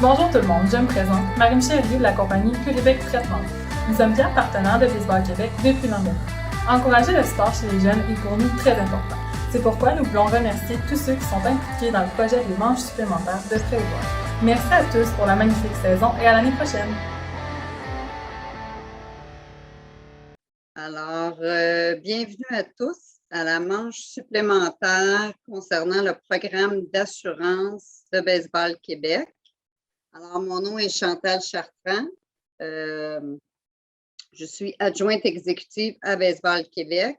Bonjour tout le monde, je me présente, Marie-Michel Lieu de la compagnie Québec Traitement. Nous sommes fiers partenaires de Baseball Québec depuis l'an dernier. Encourager le sport chez les jeunes est pour nous très important. C'est pourquoi nous voulons remercier tous ceux qui sont impliqués dans le projet des manches supplémentaires de près au loin. Merci à tous pour la magnifique saison et à l'année prochaine. Alors, bienvenue à tous à la manche supplémentaire concernant le programme d'assurance de Baseball Québec. Alors, mon nom est Chantal Chartrand. Je suis adjointe exécutive à Baseball Québec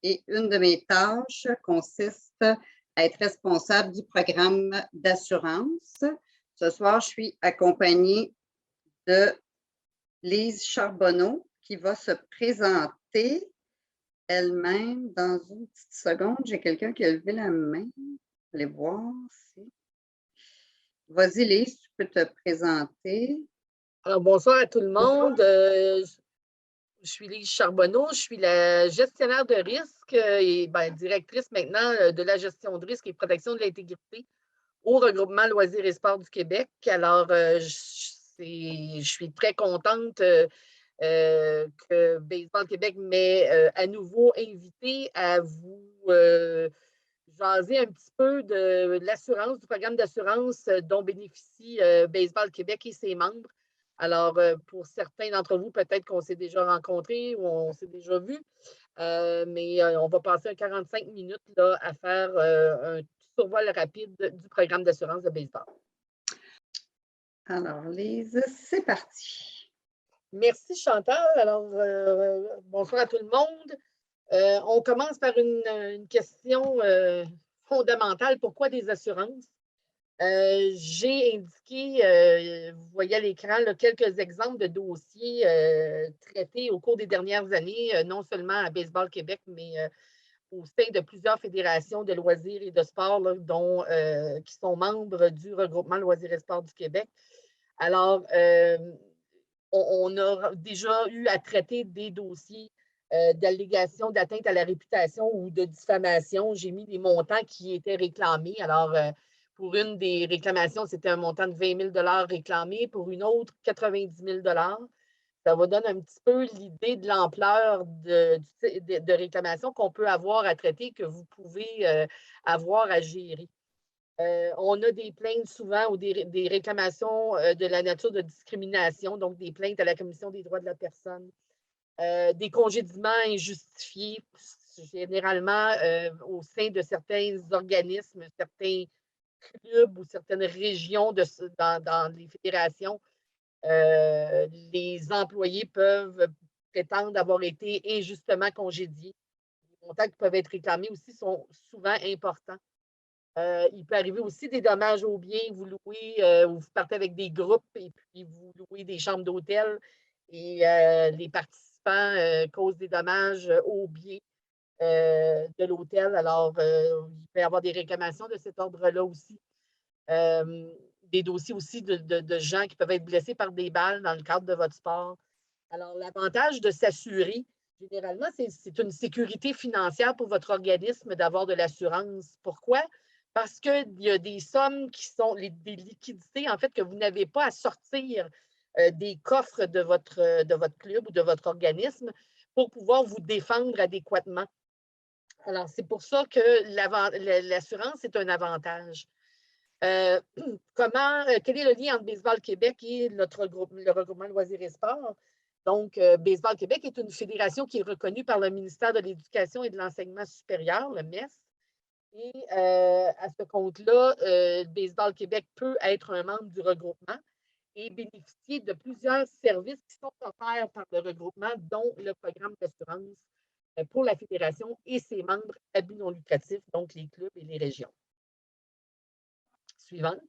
et une de mes tâches consiste à être responsable du programme d'assurance. Ce soir, je suis accompagnée de Lise Charbonneau qui va se présenter elle-même dans une petite seconde. J'ai quelqu'un qui a levé la main. Allez voir. Vas-y, Lise, tu peux te présenter. Alors, bonsoir à tout le monde. Je suis Lise Charbonneau, je suis la gestionnaire de risque et directrice maintenant de la gestion de risque et protection de l'intégrité au regroupement Loisirs et Sports du Québec. Alors, je suis très contente que Baseball Québec m'ait à nouveau invité à vous jaser un petit peu de l'assurance, du programme d'assurance dont bénéficie Baseball Québec et ses membres. Alors, pour certains d'entre vous, peut-être qu'on s'est déjà rencontrés ou on s'est déjà vu, mais on va passer 45 minutes là, à faire un survol rapide du programme d'assurance de baseball. Alors, Lise, c'est parti. Merci, Chantal. Alors, bonsoir à tout le monde. On commence par une question fondamentale. Pourquoi des assurances? J'ai indiqué, vous voyez à l'écran, quelques exemples de dossiers traités au cours des dernières années, non seulement à Baseball Québec, mais au sein de plusieurs fédérations de loisirs et de sport là, qui sont membres du regroupement Loisirs et Sports du Québec. Alors, on a déjà eu à traiter des dossiers d'allégations d'atteinte à la réputation ou de diffamation. J'ai mis des montants qui étaient réclamés. Alors, pour une des réclamations, c'était un montant de 20 000 réclamé. Pour une autre, 90 000 Ça vous donne un petit peu l'idée de l'ampleur de réclamations qu'on peut avoir à traiter, que vous pouvez avoir à gérer. On a des plaintes souvent ou des réclamations de la nature de discrimination, donc des plaintes à la Commission des droits de la personne, des congédiements injustifiés, généralement au sein de certains organismes, certains clubs ou certaines régions dans les fédérations. Les employés peuvent prétendre avoir été injustement congédiés. Les montants qui peuvent être réclamés aussi sont souvent importants. Il peut arriver aussi des dommages aux biens. Vous louez ou vous partez avec des groupes et puis vous louez des chambres d'hôtel et les participants causent des dommages aux biens de l'hôtel. Alors, il peut y avoir des réclamations de cet ordre-là aussi. Des dossiers aussi de gens qui peuvent être blessés par des balles dans le cadre de votre sport. Alors, l'avantage de s'assurer, généralement, c'est une sécurité financière pour votre organisme d'avoir de l'assurance. Pourquoi? Parce qu'il y a des sommes qui sont des liquidités, en fait, que vous n'avez pas à sortir des coffres de votre club ou de votre organisme pour pouvoir vous défendre adéquatement. Alors, c'est pour ça que l'assurance est un avantage. Quel est le lien entre Baseball Québec et le regroupement Loisirs et Sports? Donc, Baseball Québec est une fédération qui est reconnue par le ministère de l'Éducation et de l'Enseignement supérieur, le MES. Et à ce compte-là, Baseball Québec peut être un membre du regroupement et bénéficier de plusieurs services qui sont offerts par le regroupement, dont le programme d'assurance pour la fédération et ses membres à but non lucratif, donc les clubs et les régions. Suivante.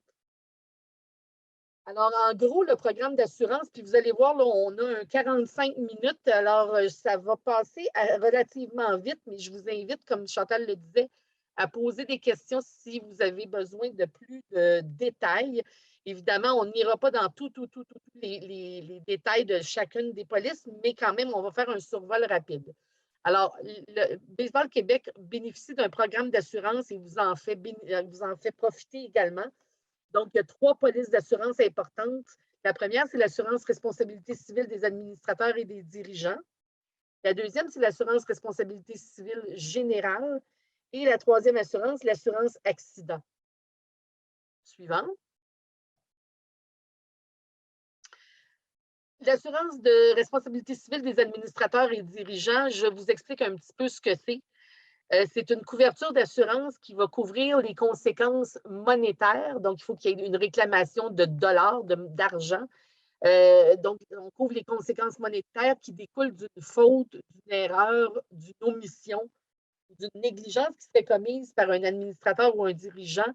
Alors, en gros, le programme d'assurance, puis vous allez voir, là, on a 45 minutes. Alors, ça va passer relativement vite, mais je vous invite, comme Chantal le disait, à poser des questions si vous avez besoin de plus de détails. Évidemment, on n'ira pas dans tous les détails de chacune des polices, mais quand même, on va faire un survol rapide. Alors, le Baseball Québec bénéficie d'un programme d'assurance et vous en fait profiter également. Donc, il y a 3 polices d'assurance importantes. La première, c'est l'assurance responsabilité civile des administrateurs et des dirigeants. La deuxième, c'est l'assurance responsabilité civile générale. Et la troisième assurance, l'assurance accident. Suivant. L'assurance de responsabilité civile des administrateurs et dirigeants, je vous explique un petit peu ce que c'est. C'est une couverture d'assurance qui va couvrir les conséquences monétaires. Donc, il faut qu'il y ait une réclamation de dollars, d'argent. Donc, on couvre les conséquences monétaires qui découlent d'une faute, d'une erreur, d'une omission, d'une négligence qui serait commise par un administrateur ou un dirigeant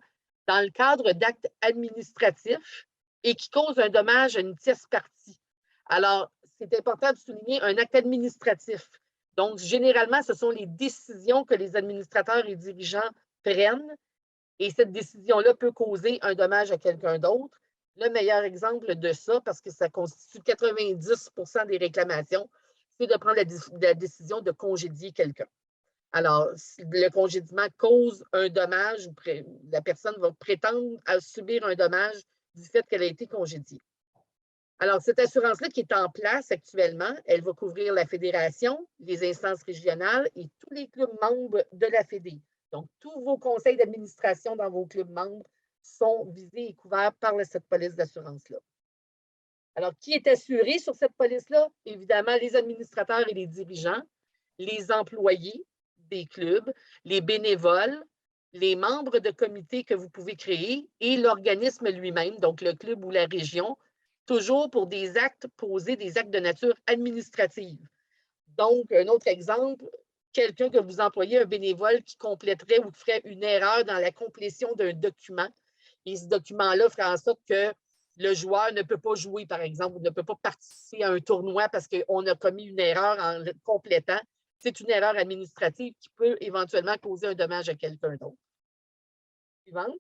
dans le cadre d'actes administratifs et qui causent un dommage à une tierce partie. Alors, c'est important de souligner un acte administratif. Donc, généralement, ce sont les décisions que les administrateurs et dirigeants prennent et cette décision-là peut causer un dommage à quelqu'un d'autre. Le meilleur exemple de ça, parce que ça constitue 90% des réclamations, c'est de prendre la décision de congédier quelqu'un. Alors, si le congédiement cause un dommage, la personne va prétendre à subir un dommage du fait qu'elle a été congédiée. Alors, cette assurance-là qui est en place actuellement, elle va couvrir la fédération, les instances régionales et tous les clubs membres de la Fédé. Donc, tous vos conseils d'administration dans vos clubs membres sont visés et couverts par cette police d'assurance-là. Alors, qui est assuré sur cette police-là? Évidemment, les administrateurs et les dirigeants, les employés des clubs, les bénévoles, les membres de comités que vous pouvez créer et l'organisme lui-même, donc le club ou la région, toujours pour des actes posés, des actes de nature administrative. Donc, un autre exemple, quelqu'un que vous employez, un bénévole qui compléterait ou qui ferait une erreur dans la complétion d'un document. Et ce document-là ferait en sorte que le joueur ne peut pas jouer, par exemple, ou ne peut pas participer à un tournoi parce qu'on a commis une erreur en le complétant. C'est une erreur administrative qui peut éventuellement causer un dommage à quelqu'un d'autre. Suivant.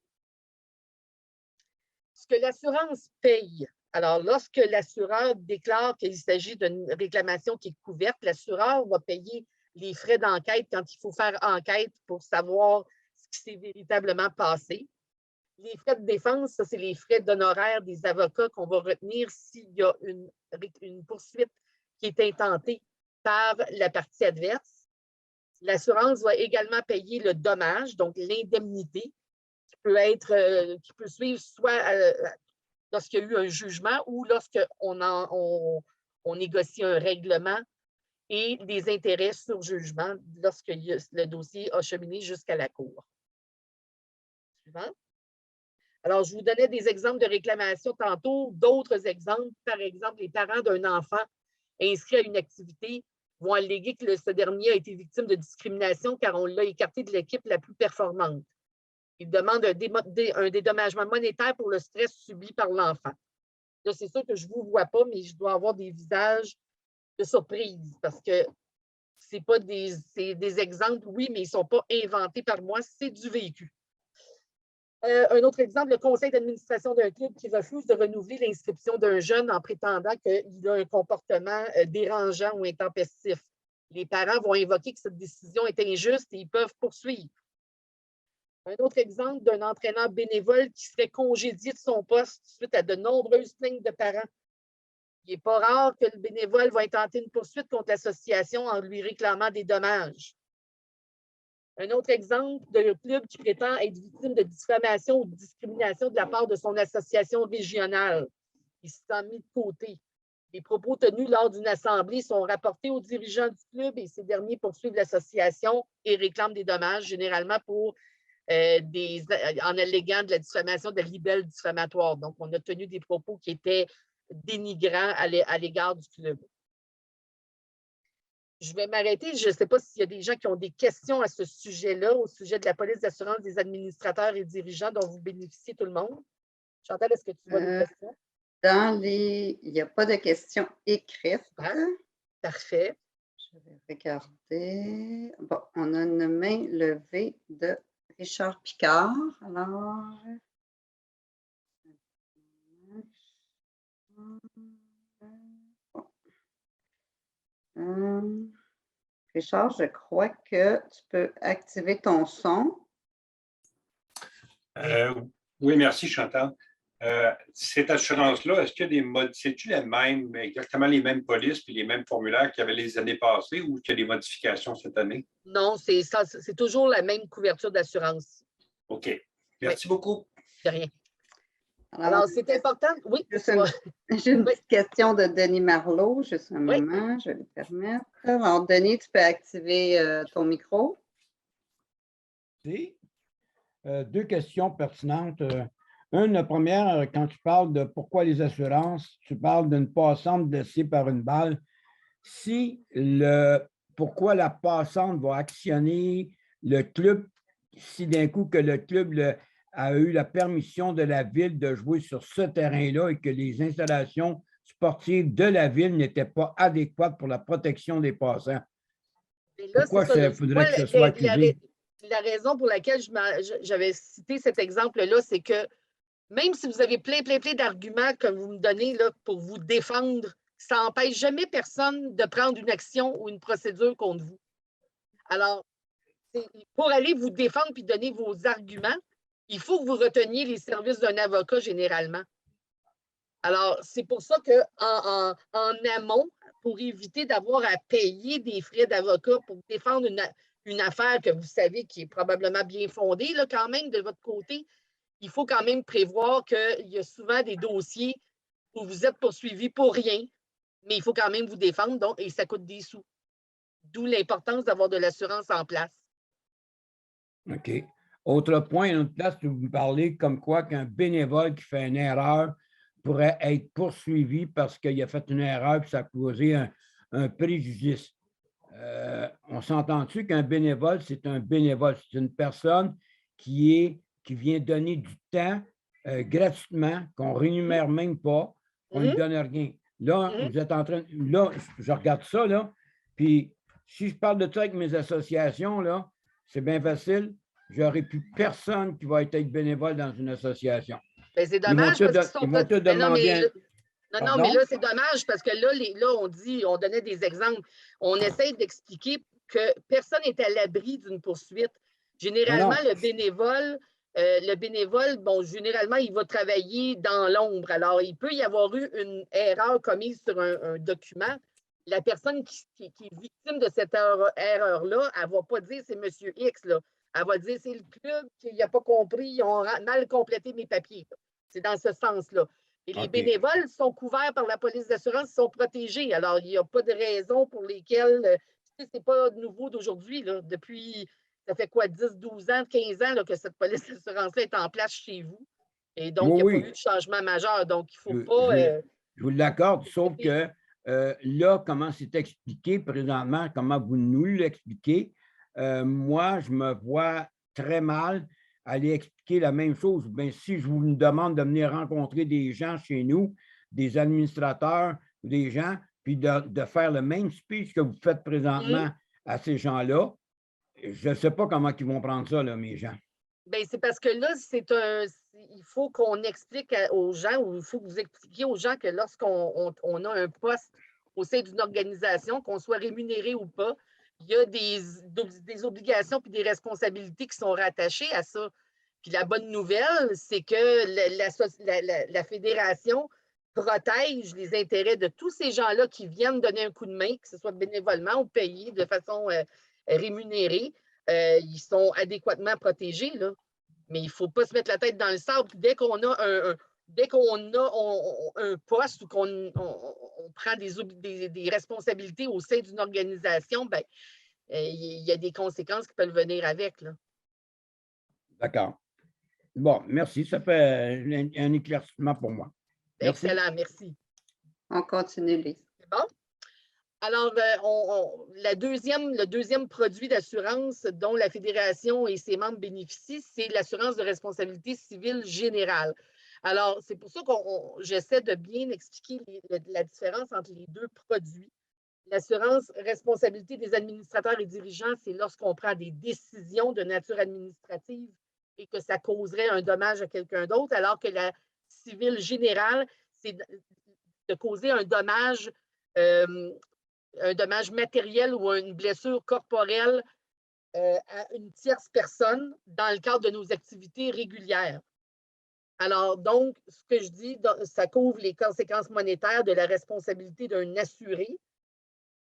Ce que l'assurance paye. Alors, lorsque l'assureur déclare qu'il s'agit d'une réclamation qui est couverte, l'assureur va payer les frais d'enquête quand il faut faire enquête pour savoir ce qui s'est véritablement passé. Les frais de défense, ça, c'est les frais d'honoraires des avocats qu'on va retenir s'il y a une poursuite qui est intentée par la partie adverse. L'assurance va également payer le dommage, donc l'indemnité, qui peut suivre soit lorsqu'il y a eu un jugement ou lorsqu'on négocie un règlement et des intérêts sur jugement lorsque le dossier a cheminé jusqu'à la cour. Suivant. Alors, je vous donnais des exemples de réclamation tantôt, d'autres exemples. Par exemple, les parents d'un enfant inscrit à une activité vont alléguer que ce dernier a été victime de discrimination car on l'a écarté de l'équipe la plus performante. Ils demandent un dédommagement monétaire pour le stress subi par l'enfant. Là, c'est sûr que je ne vous vois pas, mais je dois avoir des visages de surprise parce que c'est pas des exemples, oui, mais ils ne sont pas inventés par moi, c'est du vécu. Un autre exemple, le conseil d'administration d'un club qui refuse de renouveler l'inscription d'un jeune en prétendant qu'il a un comportement dérangeant ou intempestif. Les parents vont invoquer que cette décision est injuste et ils peuvent poursuivre. Un autre exemple d'un entraîneur bénévole qui serait congédié de son poste suite à de nombreuses plaintes de parents. Il n'est pas rare que le bénévole va intenter une poursuite contre l'association en lui réclamant des dommages. Un autre exemple d'un club qui prétend être victime de diffamation ou de discrimination de la part de son association régionale. Il s'est mis de côté. Les propos tenus lors d'une assemblée sont rapportés aux dirigeants du club et ces derniers poursuivent l'association et réclament des dommages, généralement en alléguant de la diffamation, de libelle diffamatoire. Donc, on a tenu des propos qui étaient dénigrants à l'égard du club. Je vais m'arrêter. Je ne sais pas s'il y a des gens qui ont des questions à ce sujet-là, au sujet de la police d'assurance des administrateurs et dirigeants dont vous bénéficiez tout le monde. Chantal, est-ce que tu vois des questions? Il n'y a pas de questions écrites. Parfait. Je vais regarder. Bon, on a une main levée de Richard Picard. Alors. Richard, je crois que tu peux activer ton son. Oui, merci Chantal. Cette assurance-là, est-ce qu'il y a des modes, c'est-tu exactement les mêmes polices et les mêmes formulaires qu'il y avait les années passées ou qu'il y a des modifications cette année? Non, c'est toujours la même couverture d'assurance. OK. Merci beaucoup. De rien. Alors, c'est important. Oui. J'ai une petite question de Denis Marleau. Juste un moment, je vais lui permettre. Alors, Denis, tu peux activer ton micro. Deux questions pertinentes. La première, quand tu parles de pourquoi les assurances, tu parles d'une passante blessée par une balle. Pourquoi la passante va actionner le club si d'un coup que le club a eu la permission de la ville de jouer sur ce terrain-là et que les installations sportives de la ville n'étaient pas adéquates pour la protection des passants? Pourquoi il faudrait que ce soit accusé? La raison pour laquelle j'avais cité cet exemple-là, c'est que même si vous avez plein d'arguments que vous me donnez là, pour vous défendre, ça n'empêche jamais personne de prendre une action ou une procédure contre vous. Alors, pour aller vous défendre puis donner vos arguments, il faut que vous reteniez les services d'un avocat généralement. Alors, c'est pour ça qu'en amont, pour éviter d'avoir à payer des frais d'avocat pour défendre une affaire que vous savez qui est probablement bien fondée là, quand même de votre côté, il faut quand même prévoir qu'il y a souvent des dossiers où vous êtes poursuivi pour rien, mais il faut quand même vous défendre, donc, et ça coûte des sous. D'où l'importance d'avoir de l'assurance en place. OK. Autre point, une autre place, vous me parlez comme quoi qu'un bénévole qui fait une erreur pourrait être poursuivi parce qu'il a fait une erreur et ça a causé un préjudice. On s'entend-tu qu'un bénévole, c'est un bénévole? C'est une personne qui vient donner du temps gratuitement, qu'on ne rémunère même pas, qu'on ne donne rien. Là, vous êtes en train... Là, je regarde ça, là, puis si je parle de ça avec mes associations, là, c'est bien facile. Je n'aurai plus personne qui va être bénévole dans une association. Mais c'est dommage parce qu'ils sont pas... Non, mais là, c'est dommage parce que là, on donnait des exemples. On essaie d'expliquer que personne n'est à l'abri d'une poursuite. Généralement, le bénévole, bon, généralement, il va travailler dans l'ombre. Alors, il peut y avoir eu une erreur commise sur un document. La personne qui est victime de cette erreur-là, elle ne va pas dire c'est M. X, là. Elle va dire c'est le club qui n'a pas compris, ils ont mal complété mes papiers. C'est dans ce sens-là. Et les bénévoles sont couverts par la police d'assurance, ils sont protégés. Alors, il n'y a pas de raison pour lesquelles, ce n'est pas nouveau d'aujourd'hui. Depuis, ça fait quoi, 10, 12 ans, 15 ans là, que cette police d'assurance-là est en place chez vous. Et donc, il n'y a pas eu de changement majeur. Donc, il ne faut pas... Je vous l'accorde, sauf que là, comment c'est expliqué présentement, comment vous nous l'expliquez, moi, je me vois très mal aller expliquer la même chose. Bien, si je vous demande de venir rencontrer des gens chez nous, des administrateurs, des gens, puis de faire le même speech que vous faites présentement à ces gens-là, je ne sais pas comment ils vont prendre ça, là, mes gens. Bien, c'est parce que là, il faut qu'on explique aux gens, ou il faut que vous expliquiez aux gens que lorsqu'on a un poste au sein d'une organisation, qu'on soit rémunéré ou pas, il y a des obligations et des responsabilités qui sont rattachées à ça. Puis la bonne nouvelle, c'est que la fédération protège les intérêts de tous ces gens-là qui viennent donner un coup de main, que ce soit bénévolement ou payé de façon rémunérée. Ils sont adéquatement protégés, là. Mais il ne faut pas se mettre la tête dans le sable. Dès qu'on a un poste ou qu'on prend des responsabilités au sein d'une organisation, ben, il y a des conséquences qui peuvent venir avec, là. D'accord. Bon, merci. Ça fait un éclaircissement pour moi. Merci. Excellent, merci. On continue, Lise. C'est bon? Alors, le deuxième produit d'assurance dont la Fédération et ses membres bénéficient, c'est l'assurance de responsabilité civile générale. Alors, c'est pour ça que j'essaie de bien expliquer la différence entre les deux produits. L'assurance responsabilité des administrateurs et dirigeants, c'est lorsqu'on prend des décisions de nature administrative et que ça causerait un dommage à quelqu'un d'autre, alors que la civile générale, c'est de causer un dommage matériel ou une blessure corporelle à une tierce personne dans le cadre de nos activités régulières. Alors, donc, ce que je dis, ça couvre les conséquences monétaires de la responsabilité d'un assuré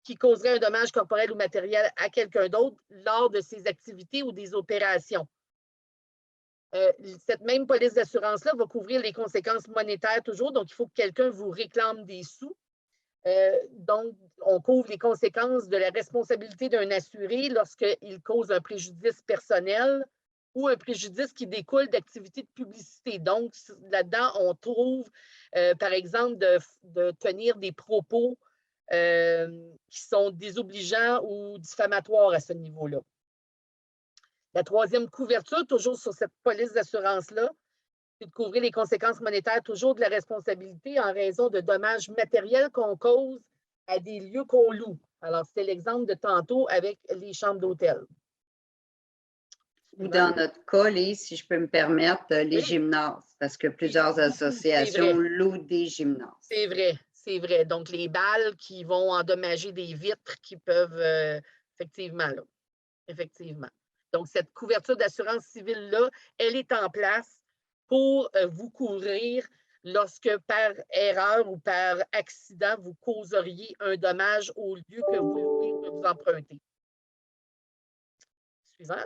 qui causerait un dommage corporel ou matériel à quelqu'un d'autre lors de ses activités ou des opérations. Cette même police d'assurance-là va couvrir les conséquences monétaires toujours, donc il faut que quelqu'un vous réclame des sous. Donc, on couvre les conséquences de la responsabilité d'un assuré lorsqu'il cause un préjudice personnel ou un préjudice qui découle d'activités de publicité. Donc, là-dedans, on trouve, par exemple, de tenir des propos qui sont désobligeants ou diffamatoires à ce niveau-là. La troisième couverture, toujours sur cette police d'assurance-là, c'est de couvrir les conséquences monétaires toujours de la responsabilité en raison de dommages matériels qu'on cause à des lieux qu'on loue. Alors, c'était l'exemple de tantôt avec les chambres d'hôtel. Ou dans notre cas, si je peux me permettre, les Oui. gymnases, parce que plusieurs associations louent des gymnases. C'est vrai, c'est vrai. Donc, les balles qui vont endommager des vitres qui peuvent, effectivement, là. Effectivement. Donc, cette couverture d'assurance civile-là, elle est en place pour vous couvrir lorsque par erreur ou par accident, vous causeriez un dommage au lieu que vous louez ou que vous empruntez. Suivant.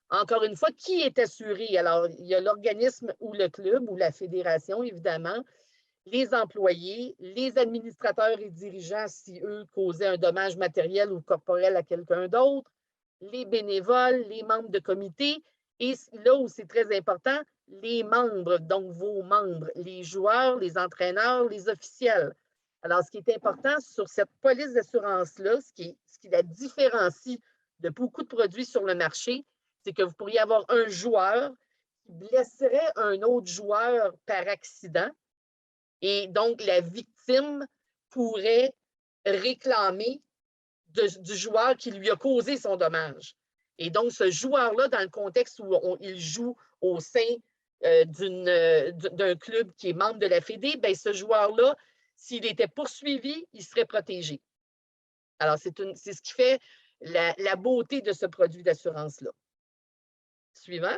Encore une fois, qui est assuré? Alors, il y a l'organisme ou le club ou la fédération, évidemment, les employés, les administrateurs et dirigeants si eux causaient un dommage matériel ou corporel à quelqu'un d'autre, les bénévoles, les membres de comité et là où c'est très important, les membres, donc vos membres, les joueurs, les entraîneurs, les officiels. Alors, ce qui est important sur cette police d'assurance-là, ce qui la différencie de beaucoup de produits sur le marché, c'est que vous pourriez avoir un joueur qui blesserait un autre joueur par accident et donc la victime pourrait réclamer du joueur qui lui a causé son dommage. Et donc, ce joueur-là, dans le contexte où il joue au sein d'un club qui est membre de la Fédé, bien, ce joueur-là, s'il était poursuivi, il serait protégé. Alors, c'est ce qui fait la beauté de ce produit d'assurance-là. Suivant.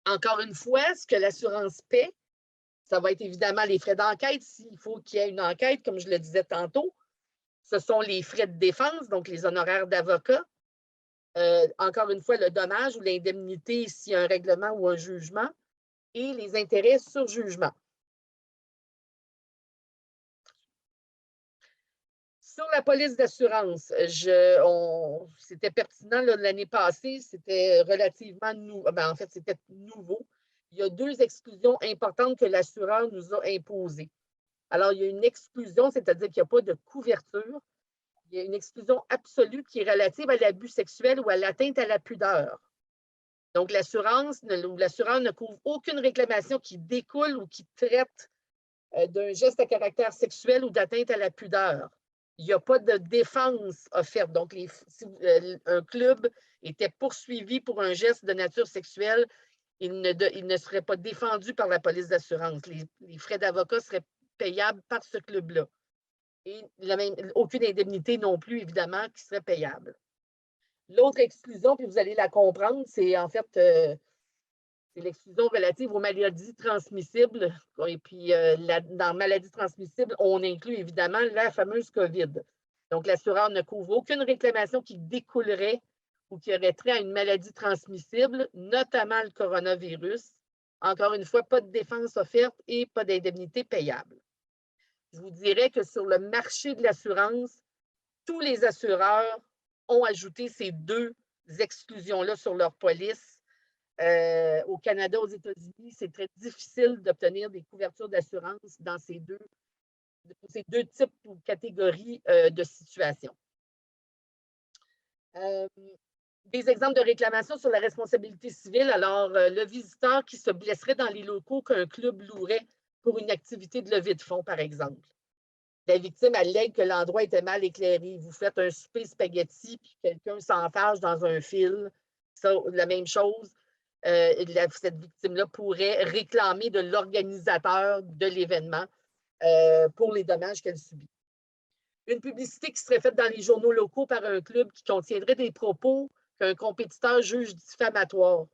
Encore une fois, ce que l'assurance paie, ça va être évidemment les frais d'enquête, s'il faut qu'il y ait une enquête, comme je le disais tantôt. Ce sont les frais de défense, donc les honoraires d'avocat. Encore une fois, le dommage ou l'indemnité s'il y a un règlement ou un jugement et les intérêts sur jugement. Sur la police d'assurance, c'était pertinent l'année passée, c'était relativement nouveau. En fait, c'était nouveau. Il y a 2 exclusions importantes que l'assureur nous a imposées. Alors, il y a une exclusion, c'est-à-dire qu'il n'y a pas de couverture. Il y a une exclusion absolue qui est relative à l'abus sexuel ou à l'atteinte à la pudeur. Donc, l'assurance ou l'assureur ne couvre aucune réclamation qui découle ou qui traite d'un geste à caractère sexuel ou d'atteinte à la pudeur. Il n'y a pas de défense offerte. Donc, si un club était poursuivi pour un geste de nature sexuelle, il ne serait pas défendu par la police d'assurance. Les frais d'avocat seraient payables par ce club-là. Et aucune indemnité non plus, évidemment, qui serait payable. L'autre exclusion, puis vous allez la comprendre, c'est en fait c'est l'exclusion relative aux maladies transmissibles. Et puis, dans maladies transmissibles, on inclut évidemment la fameuse COVID. Donc, l'assureur ne couvre aucune réclamation qui découlerait ou qui aurait trait à une maladie transmissible, notamment le coronavirus. Encore une fois, pas de défense offerte et pas d'indemnité payable. Je vous dirais que sur le marché de l'assurance, tous les assureurs ont ajouté ces 2 exclusions-là sur leur police. Au Canada, aux États-Unis, c'est très difficile d'obtenir des couvertures d'assurance dans ces deux types ou catégories de situations. Des exemples de réclamations sur la responsabilité civile. Alors, le visiteur qui se blesserait dans les locaux qu'un club louerait pour une activité de levée de fonds, par exemple. La victime allègue que l'endroit était mal éclairé. Vous faites un souper spaghetti, puis quelqu'un s'enfarge dans un fil. Ça, la même chose. Cette victime-là pourrait réclamer de l'organisateur de l'événement pour les dommages qu'elle subit. Une publicité qui serait faite dans les journaux locaux par un club qui contiendrait des propos qu'un compétiteur juge diffamatoires.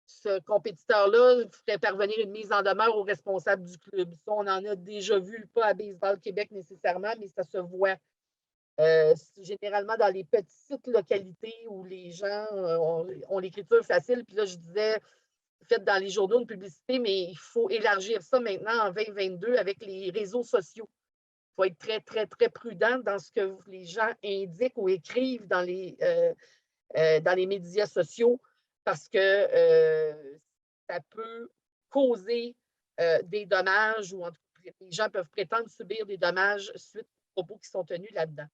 ce compétiteur-là ferait parvenir une mise en demeure aux responsables du club. Ça, on en a déjà vu, pas à Baseball Québec nécessairement, mais ça se voit. Généralement dans les petites localités où les gens ont l'écriture facile. Puis là, je disais, faites dans les journaux de publicité, mais il faut élargir ça maintenant en 2022 avec les réseaux sociaux. Il faut être très, très, très prudent dans ce que les gens indiquent ou écrivent dans les médias sociaux parce que ça peut causer des dommages ou en tout cas, les gens peuvent prétendre subir des dommages suite aux propos qui sont tenus là-dedans.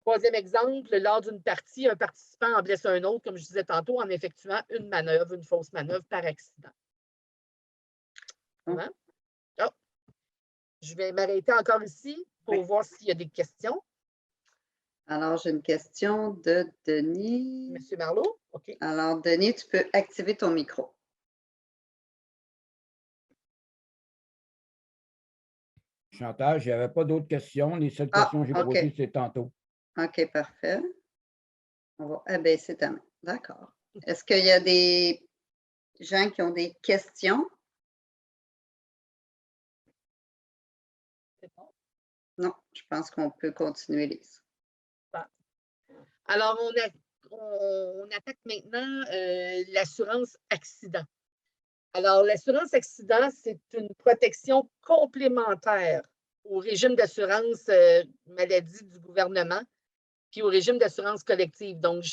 Troisième exemple, lors d'une partie, un participant en blesse un autre, comme je disais tantôt, en effectuant une manœuvre, une fausse manœuvre par accident. Hein? Oh. Je vais m'arrêter encore ici pour voir s'il y a des questions. Alors, j'ai une question de Denis. Monsieur Marleau, OK. Alors, Denis, tu peux activer ton micro. Chantal, je n'avais pas d'autres questions. Les seules questions que j'ai posées, c'est tantôt. OK, parfait. On va abaisser ta main. D'accord. Est-ce qu'il y a des gens qui ont des questions? C'est bon. Non, je pense qu'on peut continuer, Lise. Alors, on attaque maintenant l'assurance accident. Alors, l'assurance accident, c'est une protection complémentaire au régime d'assurance maladie du gouvernement puis au régime d'assurance collective. Donc,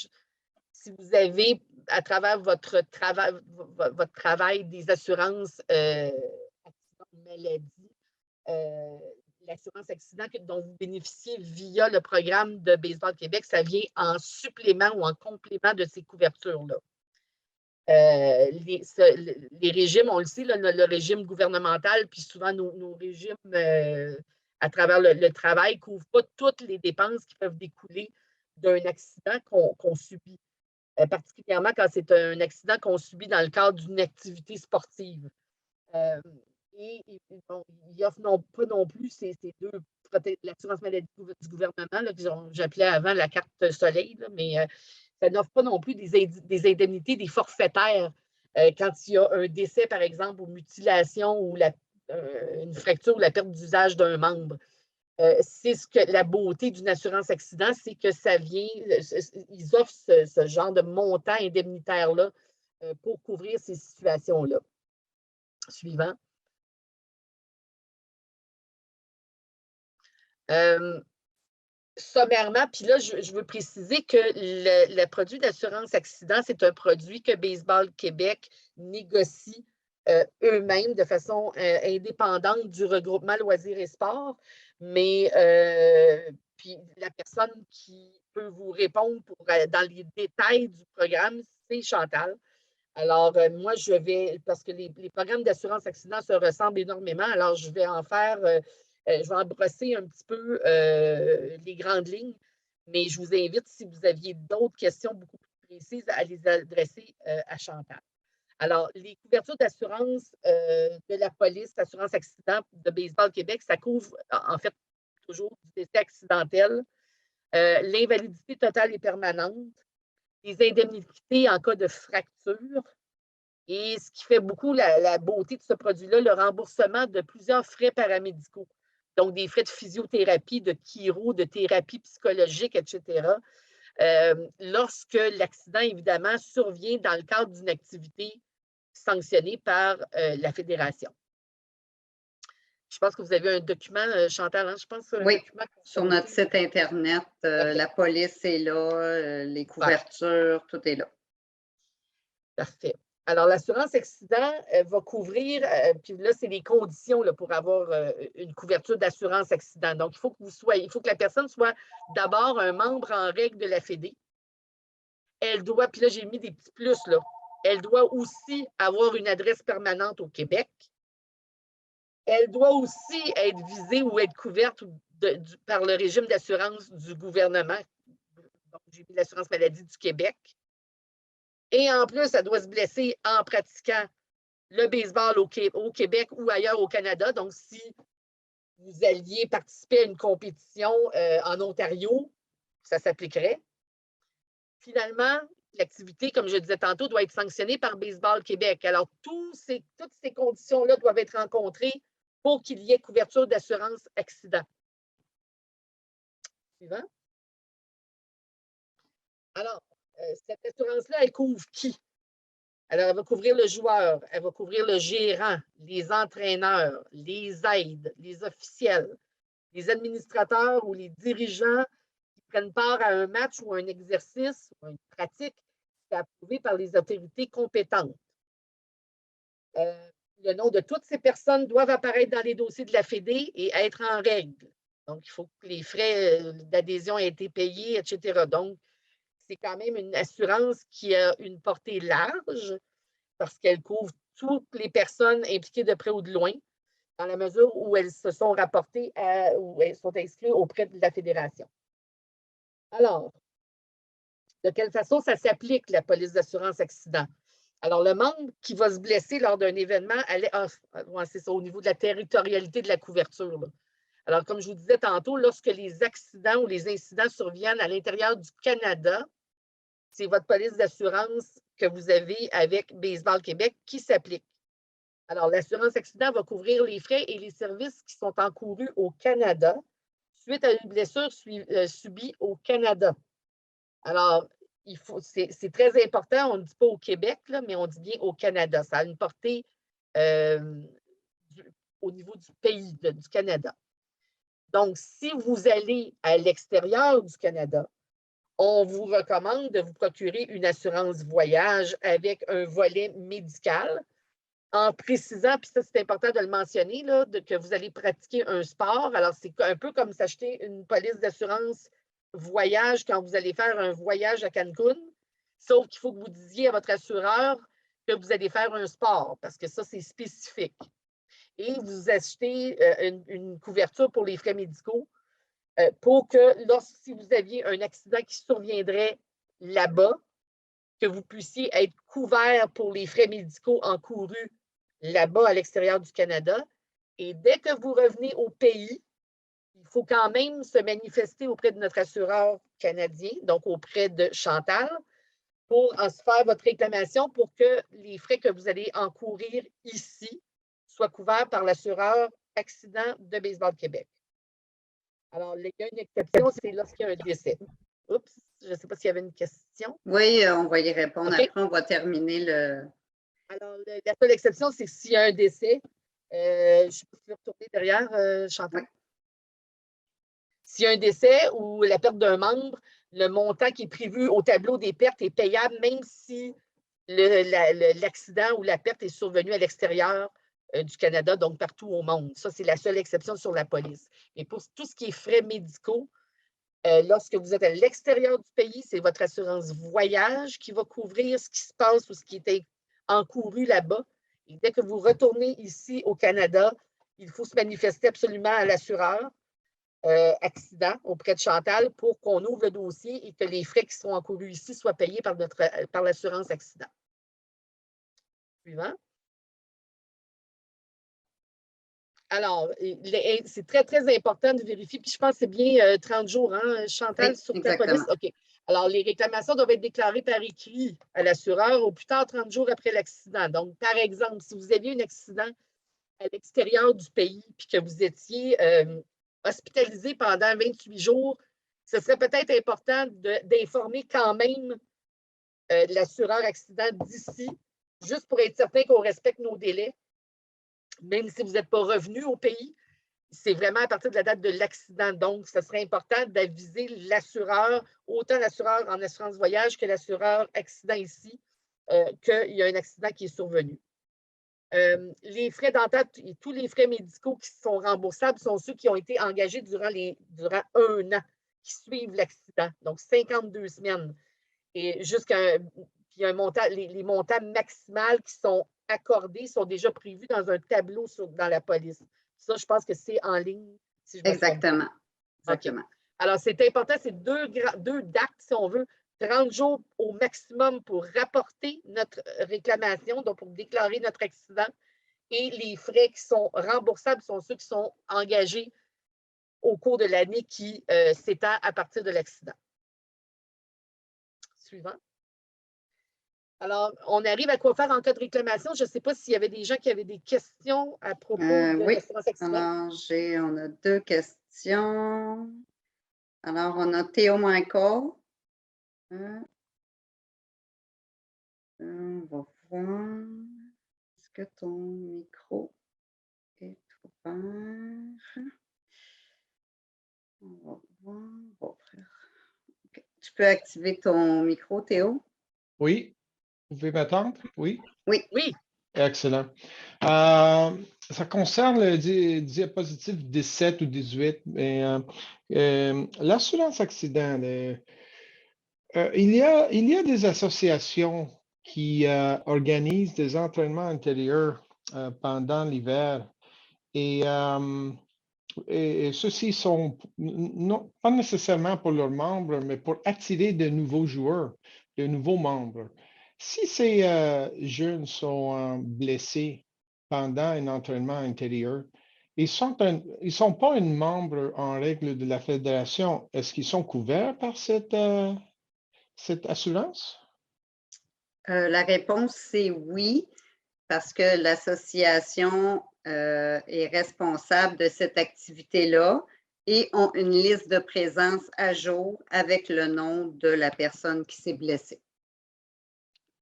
si vous avez, à travers votre travail des assurances accident maladie, l'assurance accident dont vous bénéficiez via le programme de Baseball Québec, ça vient en supplément ou en complément de ces couvertures-là. Les régimes, on le sait, le régime gouvernemental, puis souvent nos régimes à travers le travail ne couvrent pas toutes les dépenses qui peuvent découler d'un accident qu'on subit, particulièrement quand c'est un accident qu'on subit dans le cadre d'une activité sportive. Et bon, il n'offre pas non plus ces deux l'assurance maladie du gouvernement, là, que j'appelais avant la carte soleil, là, mais ça n'offre pas non plus des indemnités, des forfaitaires quand il y a un décès, par exemple, ou mutilation ou une fracture ou la perte d'usage d'un membre. C'est ce que la beauté d'une assurance accident, c'est que ça vient, ils offrent ce genre de montant indemnitaire-là pour couvrir ces situations-là. Suivant. Sommairement, puis là, je veux préciser que le produit d'assurance accident, c'est un produit que Baseball Québec négocie eux-mêmes de façon indépendante du regroupement Loisirs et Sports. Mais puis la personne qui peut vous répondre dans les détails du programme, c'est Chantal. Alors, moi, parce que les programmes d'assurance accident se ressemblent énormément, alors je vais en faire... je vais en brosser un petit peu les grandes lignes, mais je vous invite, si vous aviez d'autres questions beaucoup plus précises, à les adresser à Chantal. Alors, les couvertures d'assurance de la police, assurance accident de Baseball Québec, ça couvre en fait toujours du décès accidentel, l'invalidité totale et permanente, les indemnités en cas de fracture, et ce qui fait beaucoup la beauté de ce produit-là, le remboursement de plusieurs frais paramédicaux. Donc, des frais de physiothérapie, de chiro, de thérapie psychologique, etc. Lorsque l'accident, évidemment, survient dans le cadre d'une activité sanctionnée par la Fédération. Je pense que vous avez un document, Chantal, hein? Je pense oui, sur notre site Internet, la police est là, les couvertures, tout est là. Parfait. Alors, l'assurance accident va couvrir, puis là, c'est les conditions là, pour avoir une couverture d'assurance accident. Donc, il faut que la personne soit d'abord un membre en règle de la Fédé. Elle doit, puis là, j'ai mis des petits plus, là. Elle doit aussi avoir une adresse permanente au Québec. Elle doit aussi être visée ou être couverte par le régime d'assurance du gouvernement. Donc, j'ai mis l'assurance maladie du Québec. Et en plus, elle doit se blesser en pratiquant le baseball au Québec ou ailleurs au Canada. Donc, si vous alliez participer à une compétition en Ontario, ça s'appliquerait. Finalement, l'activité, comme je disais tantôt, doit être sanctionnée par Baseball Québec. Alors, toutes ces conditions-là doivent être rencontrées pour qu'il y ait couverture d'assurance accident. Suivant. Alors, cette assurance-là, elle couvre qui? Alors, elle va couvrir le joueur, elle va couvrir le gérant, les entraîneurs, les aides, les officiels, les administrateurs ou les dirigeants qui prennent part à un match ou un exercice ou une pratique qui est approuvée par les autorités compétentes. Le nom de toutes ces personnes doivent apparaître dans les dossiers de la Fédé et être en règle. Donc, il faut que les frais d'adhésion aient été payés, etc. Donc, c'est quand même une assurance qui a une portée large parce qu'elle couvre toutes les personnes impliquées de près ou de loin, dans la mesure où elles se sont rapportées ou elles sont inscrites auprès de la Fédération. Alors, de quelle façon ça s'applique, la police d'assurance accident? Alors, le membre qui va se blesser lors d'un événement, c'est ça, au niveau de la territorialité de la couverture. Là. Alors, comme je vous disais tantôt, lorsque les accidents ou les incidents surviennent à l'intérieur du Canada, c'est votre police d'assurance que vous avez avec Baseball Québec qui s'applique. Alors, l'assurance accident va couvrir les frais et les services qui sont encourus au Canada suite à une blessure subie au Canada. Alors, c'est très important, on ne dit pas au Québec, là, mais on dit bien au Canada. Ça a une portée au niveau du pays, du Canada. Donc, si vous allez à l'extérieur du Canada, on vous recommande de vous procurer une assurance voyage avec un volet médical en précisant, puis ça, c'est important de le mentionner, là, que vous allez pratiquer un sport. Alors, c'est un peu comme s'acheter une police d'assurance voyage quand vous allez faire un voyage à Cancun, sauf qu'il faut que vous disiez à votre assureur que vous allez faire un sport, parce que ça, c'est spécifique. Et vous achetez une couverture pour les frais médicaux pour que, si vous aviez un accident qui surviendrait là-bas, que vous puissiez être couvert pour les frais médicaux encourus là-bas à l'extérieur du Canada. Et dès que vous revenez au pays, il faut quand même se manifester auprès de notre assureur canadien, donc auprès de Chantal, pour se faire votre réclamation pour que les frais que vous allez encourir ici soient couverts par l'assureur accident de Baseball Québec. Alors, il y a une exception, c'est lorsqu'il y a un décès. Oups, je ne sais pas s'il y avait une question. Oui, on va y répondre. Okay. Après, on va terminer le... Alors, la seule exception, c'est s'il y a un décès. Je ne sais pas si tu veux retourner derrière, Chantal. Oui. S'il y a un décès ou la perte d'un membre, le montant qui est prévu au tableau des pertes est payable, même si l'accident ou la perte est survenu à l'extérieur du Canada, donc partout au monde. Ça, c'est la seule exception sur la police. Mais pour tout ce qui est frais médicaux, lorsque vous êtes à l'extérieur du pays, c'est votre assurance voyage qui va couvrir ce qui se passe ou ce qui est encouru là-bas. Et dès que vous retournez ici au Canada, il faut se manifester absolument à l'assureur accident auprès de Chantal pour qu'on ouvre le dossier et que les frais qui sont encourus ici soient payés par l'assurance accident. Suivant. Alors, c'est très, très important de vérifier. Puis je pense que c'est bien 30 jours, hein, Chantal, oui, sur ta police. OK. Alors, les réclamations doivent être déclarées par écrit à l'assureur au plus tard 30 jours après l'accident. Donc, par exemple, si vous aviez un accident à l'extérieur du pays puis que vous étiez hospitalisé pendant 28 jours, ce serait peut-être important d'informer quand même l'assureur accident d'ici, juste pour être certain qu'on respecte nos délais. Même si vous n'êtes pas revenu au pays, c'est vraiment à partir de la date de l'accident. Donc, ce serait important d'aviser l'assureur, autant l'assureur en assurance voyage que l'assureur accident ici, qu'il y a un accident qui est survenu. Les frais dentaires et tous les frais médicaux qui sont remboursables sont ceux qui ont été engagés durant 1 an qui suivent l'accident, donc 52 semaines. Et puis les montants maximaux qui sont accordés sont déjà prévus dans un tableau dans la police. Ça, je pense que c'est en ligne. Si je me Exactement. Exactement. Okay. Alors, c'est important, c'est deux dates, si on veut, 30 jours au maximum pour rapporter notre réclamation, donc pour déclarer notre accident. Et les frais qui sont remboursables sont ceux qui sont engagés au cours de l'année qui s'étend à partir de l'accident. Suivant. Alors, on arrive à quoi faire en cas de réclamation. Je ne sais pas s'il y avait des gens qui avaient des questions à propos de Oui, l'assurance accident. alors on a 2 questions. Alors, on a Théo Michael. On va voir. Est-ce que ton micro est ouvert? On va voir. On va ouvrir. OK. Tu peux activer ton micro, Théo? Oui, vous pouvez m'attendre? Oui, Oui. Oui, excellent. Ça concerne le diapositive 17 ou 18, mais l'assurance accident, il y a des associations qui organisent des entraînements intérieurs pendant l'hiver et ceux-ci sont non, pas nécessairement pour leurs membres, mais pour attirer de nouveaux joueurs, de nouveaux membres. Si ces jeunes sont blessés pendant un entraînement intérieur, ils ne sont pas un membre en règle de la fédération. Est-ce qu'ils sont couverts par cette assurance? La réponse, c'est oui, parce que l'association est responsable de cette activité-là et ont une liste de présence à jour avec le nom de la personne qui s'est blessée.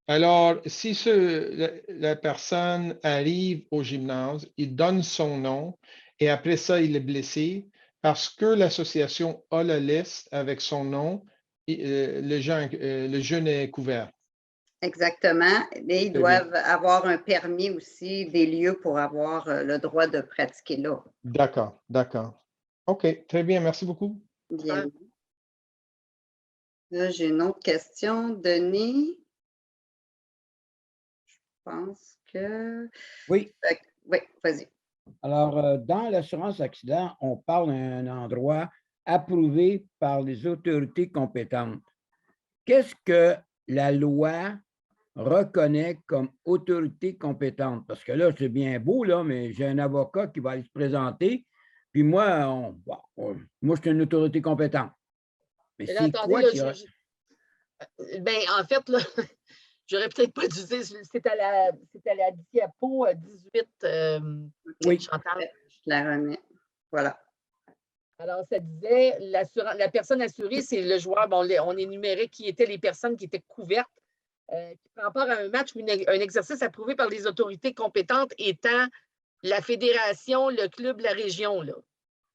Alors, si la personne arrive au gymnase, il donne son nom et après ça, il est blessé, parce que l'association a la liste avec son nom, le jeune est couvert. Exactement. Et ils Très bien. doivent avoir un permis aussi des lieux pour avoir le droit de pratiquer là. D'accord, d'accord. OK, très bien, merci beaucoup. Bien. Là, j'ai une autre question. Denis, je pense que. Oui. Oui, vas-y. Alors, dans l'assurance accident, on parle d'un endroit approuvé par les autorités compétentes. Qu'est-ce que la loi reconnaît comme autorité compétente? Parce que là, c'est bien beau, là, mais j'ai un avocat qui va aller se présenter, puis moi, moi, je suis une autorité compétente. Mais mais là, c'est attendez, quoi là, qui... ben, en fait, là, j'aurais peut-être pas dû dire, c'est à la diapo 18, Oui. Chantal. Je la remets. Voilà. Alors, ça disait, la personne assurée, c'est le joueur. Bon, on énumérait qui étaient les personnes qui étaient couvertes, qui prend part à un match ou un exercice approuvé par les autorités compétentes étant la fédération, le club, la région. Là.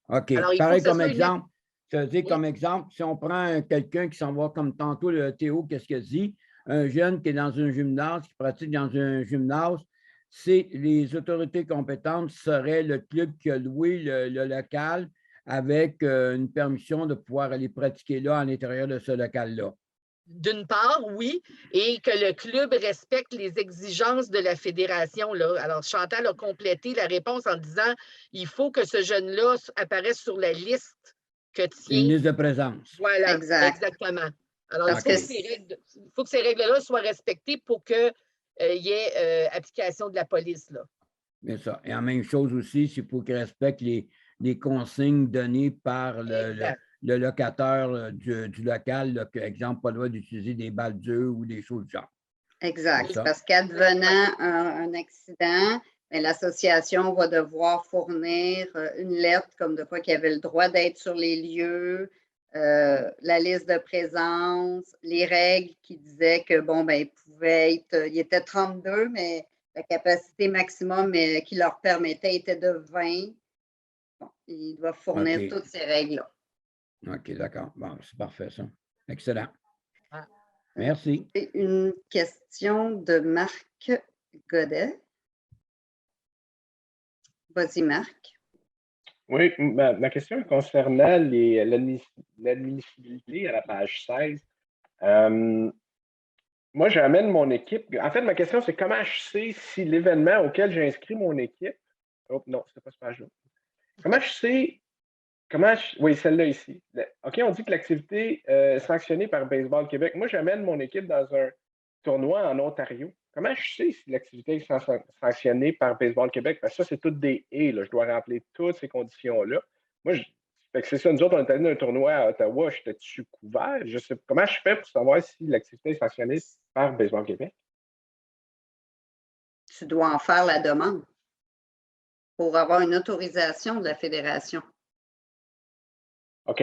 OK. Alors, il faut Pareil que ce comme soit exemple. Ça veut dire Oui. comme exemple, si on prend quelqu'un qui s'en va comme tantôt, le Théo, qu'est-ce qu'il dit? Un jeune qui est dans un gymnase, qui pratique dans un gymnase, c'est les autorités compétentes seraient le club qui a loué le local avec une permission de pouvoir aller pratiquer là à l'intérieur de ce local-là. D'une part, oui, et que le club respecte les exigences de la fédération. Là. Alors, Chantal a complété la réponse en disant il faut que ce jeune-là apparaisse sur la liste que tient. Une liste de présence. Voilà, Exact. exactement. Alors, Parce il faut que ces règles-là soient respectées pour qu'il y ait application de la police. Là. Mais ça. Et en même chose aussi, il faut qu'il respecte les consignes données par le locataire du local, là, que, exemple, pas le droit d'utiliser des balles dures ou des choses du genre. Exact. Parce qu'advenant un accident, l'association va devoir fournir une lettre comme de quoi qu'il y avait le droit d'être sur les lieux, la liste de présence, les règles qui disaient que, bon, ben, il était 32, mais la capacité maximum qui leur permettait était de 20. Bon, ils doivent fournir toutes ces règles-là. OK, d'accord. Bon, c'est parfait, ça. Excellent. Ah. Merci. Et une question de Marc Godet. Vas-y, Marc. Oui, ma question concernant l'admissibilité à la page 16. Moi, j'amène mon équipe. En fait, ma question, c'est comment je sais si l'événement auquel j'ai inscrit mon équipe. Oh, non, c'est pas ce page-là. Comment je sais. Oui, celle-là ici. OK, on dit que l'activité est sanctionnée par Baseball Québec. Moi, j'amène mon équipe dans un tournoi en Ontario. Comment je sais si l'activité est sanctionnée par Baseball Québec? Parce que ça, c'est toutes des « et ». Je dois remplir toutes ces conditions-là. Moi, c'est ça. Nous autres, on est allé dans un tournoi à Ottawa. J'étais-tu couvert? Je sais comment je fais pour savoir si l'activité est sanctionnée par Baseball Québec? tu dois en faire la demande pour avoir une autorisation de la fédération. OK.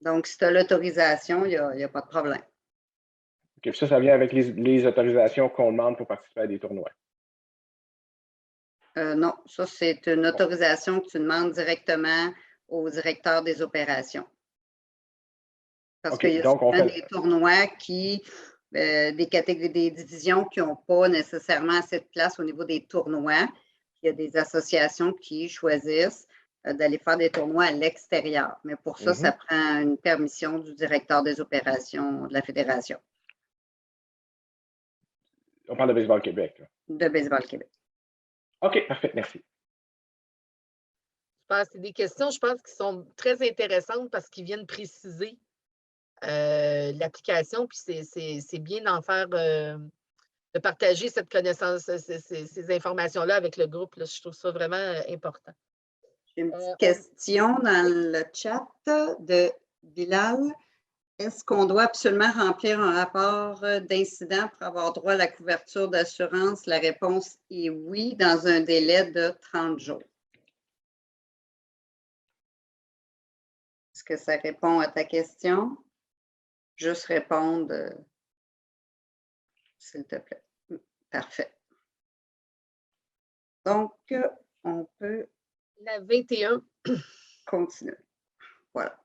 Donc, si tu as l'autorisation, il n'y a pas de problème. OK. Puis ça vient avec les autorisations qu'on demande pour participer à des tournois. Non, ça, c'est une autorisation que tu demandes directement au directeur des opérations. Parce qu'il y a souvent des tournois qui, des divisions qui n'ont pas nécessairement assez de place au niveau des tournois. Il y a des associations qui choisissent d'aller faire des tournois à l'extérieur. Mais pour ça, ça prend une permission du directeur des opérations de la fédération. On parle de Baseball Québec. Là. De Baseball Québec. OK, parfait, merci. C'est des questions, je pense, qui sont très intéressantes parce qu'ils viennent préciser l'application, puis c'est bien d'en faire, de partager cette connaissance, ces informations-là avec le groupe. Là. Je trouve ça vraiment important. J'ai une petite question dans le chat de Bilal. Est-ce qu'on doit absolument remplir un rapport d'incident pour avoir droit à la couverture d'assurance? La réponse est oui, dans un délai de 30 jours. Est-ce que ça répond à ta question? Juste répondre, s'il te plaît. Parfait. Donc, on peut la 21 continuer. Voilà.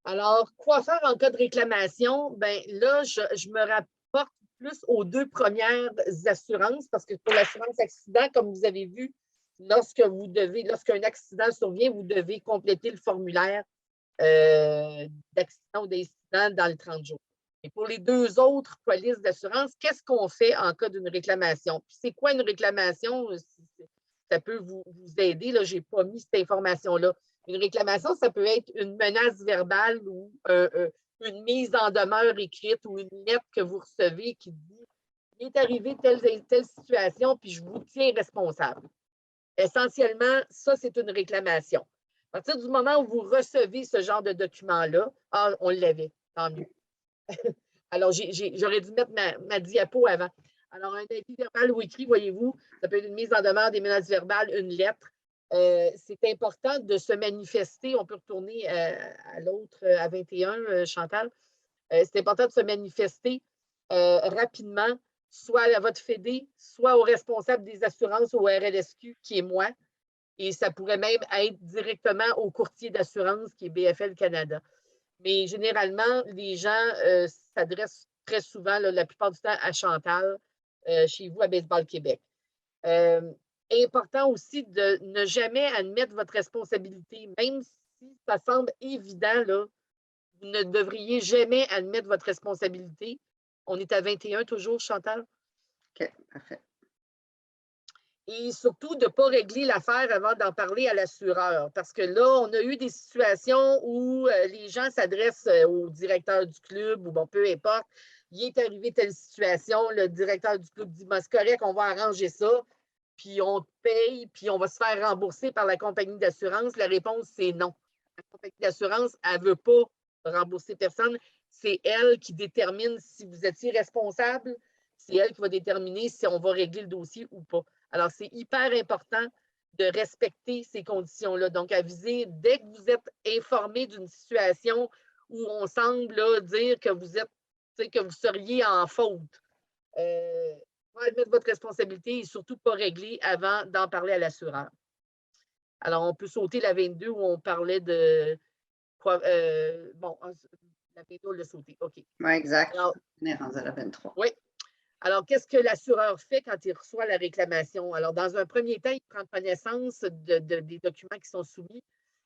Alors, quoi faire en cas de réclamation? Bien, là, je me rapporte plus aux 2 premières assurances parce que pour l'assurance accident, comme vous avez vu, lorsqu'un accident survient, vous devez compléter le formulaire d'accident ou d'incident dans les 30 jours. Et pour les 2 autres polices d'assurance, qu'est-ce qu'on fait en cas d'une réclamation? Puis c'est quoi une réclamation? Ça peut vous aider. Je n'ai pas mis cette information-là. Une réclamation, ça peut être une menace verbale ou une mise en demeure écrite ou une lettre que vous recevez qui dit « Il est arrivé telle situation, puis je vous tiens responsable ». Essentiellement, ça, c'est une réclamation. À partir du moment où vous recevez ce genre de document-là, on l'avait, tant mieux. Alors, j'aurais dû mettre ma diapo avant. Alors, un avis verbal ou écrit, voyez-vous, ça peut être une mise en demeure, des menaces verbales, une lettre. C'est important de se manifester. On peut retourner à l'autre, à 21, Chantal. C'est important de se manifester rapidement, soit à votre fédé, soit au responsable des assurances au RLSQ, qui est moi. Et ça pourrait même être directement au courtier d'assurance, qui est BFL Canada. Mais généralement, les gens s'adressent très souvent, là, la plupart du temps, à Chantal, chez vous, à Baseball Québec. Important aussi de ne jamais admettre votre responsabilité, même si ça semble évident, là, vous ne devriez jamais admettre votre responsabilité. On est à 21 toujours, Chantal? OK, parfait. Et surtout, de ne pas régler l'affaire avant d'en parler à l'assureur. Parce que là, on a eu des situations où les gens s'adressent au directeur du club ou bon, peu importe. Il est arrivé telle situation, le directeur du club dit c'est correct, on va arranger ça, puis on paye, puis on va se faire rembourser par la compagnie d'assurance. La réponse, c'est non. La compagnie d'assurance, elle ne veut pas rembourser personne. C'est elle qui détermine si vous étiez responsable. C'est elle qui va déterminer si on va régler le dossier ou pas. Alors, c'est hyper important de respecter ces conditions-là. Donc, aviser dès que vous êtes informé d'une situation où on semble là, dire que que vous seriez en faute. Pas admettre votre responsabilité et surtout pas régler avant d'en parler à l'assureur. Alors, on peut sauter la 22 où on parlait de quoi. Bon, la 22, on l'a sauté. OK. Oui, exact. Alors, on est rendu à la 23. Oui. Alors, qu'est-ce que l'assureur fait quand il reçoit la réclamation? Alors, dans un premier temps, il prend connaissance des documents qui sont soumis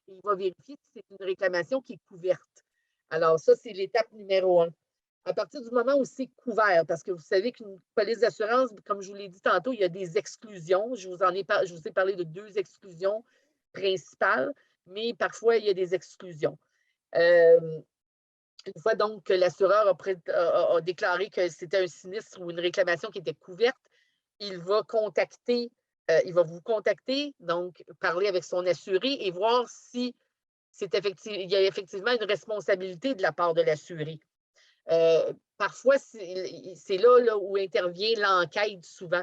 et il va vérifier si c'est une réclamation qui est couverte. Alors, ça, c'est l'étape numéro 1. À partir du moment où c'est couvert, parce que vous savez qu'une police d'assurance, comme je vous l'ai dit tantôt, il y a des exclusions. Je vous ai parlé de 2 exclusions principales, mais parfois, il y a des exclusions. Une fois donc que l'assureur a déclaré que c'était un sinistre ou une réclamation qui était couverte, il va vous contacter, donc parler avec son assuré et voir si il y a effectivement une responsabilité de la part de l'assuré. Parfois, c'est là où intervient l'enquête souvent.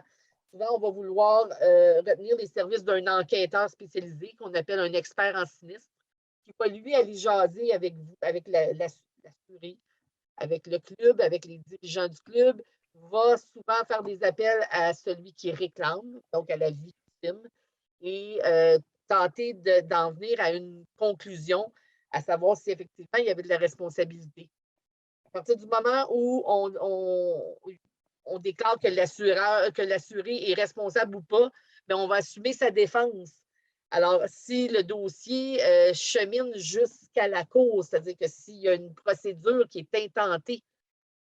Souvent, on va vouloir retenir les services d'un enquêteur spécialisé qu'on appelle un expert en sinistre, qui va lui aller jaser avec vous, avec l'assuré, avec le club, avec les dirigeants du club, va souvent faire des appels à celui qui réclame, donc à la victime, et tenter d'en venir à une conclusion, à savoir si effectivement il y avait de la responsabilité. À partir du moment où on déclare que l'assuré est responsable ou pas, bien, on va assumer sa défense. Alors, si le dossier chemine jusqu'à la cour, c'est-à-dire que s'il y a une procédure qui est intentée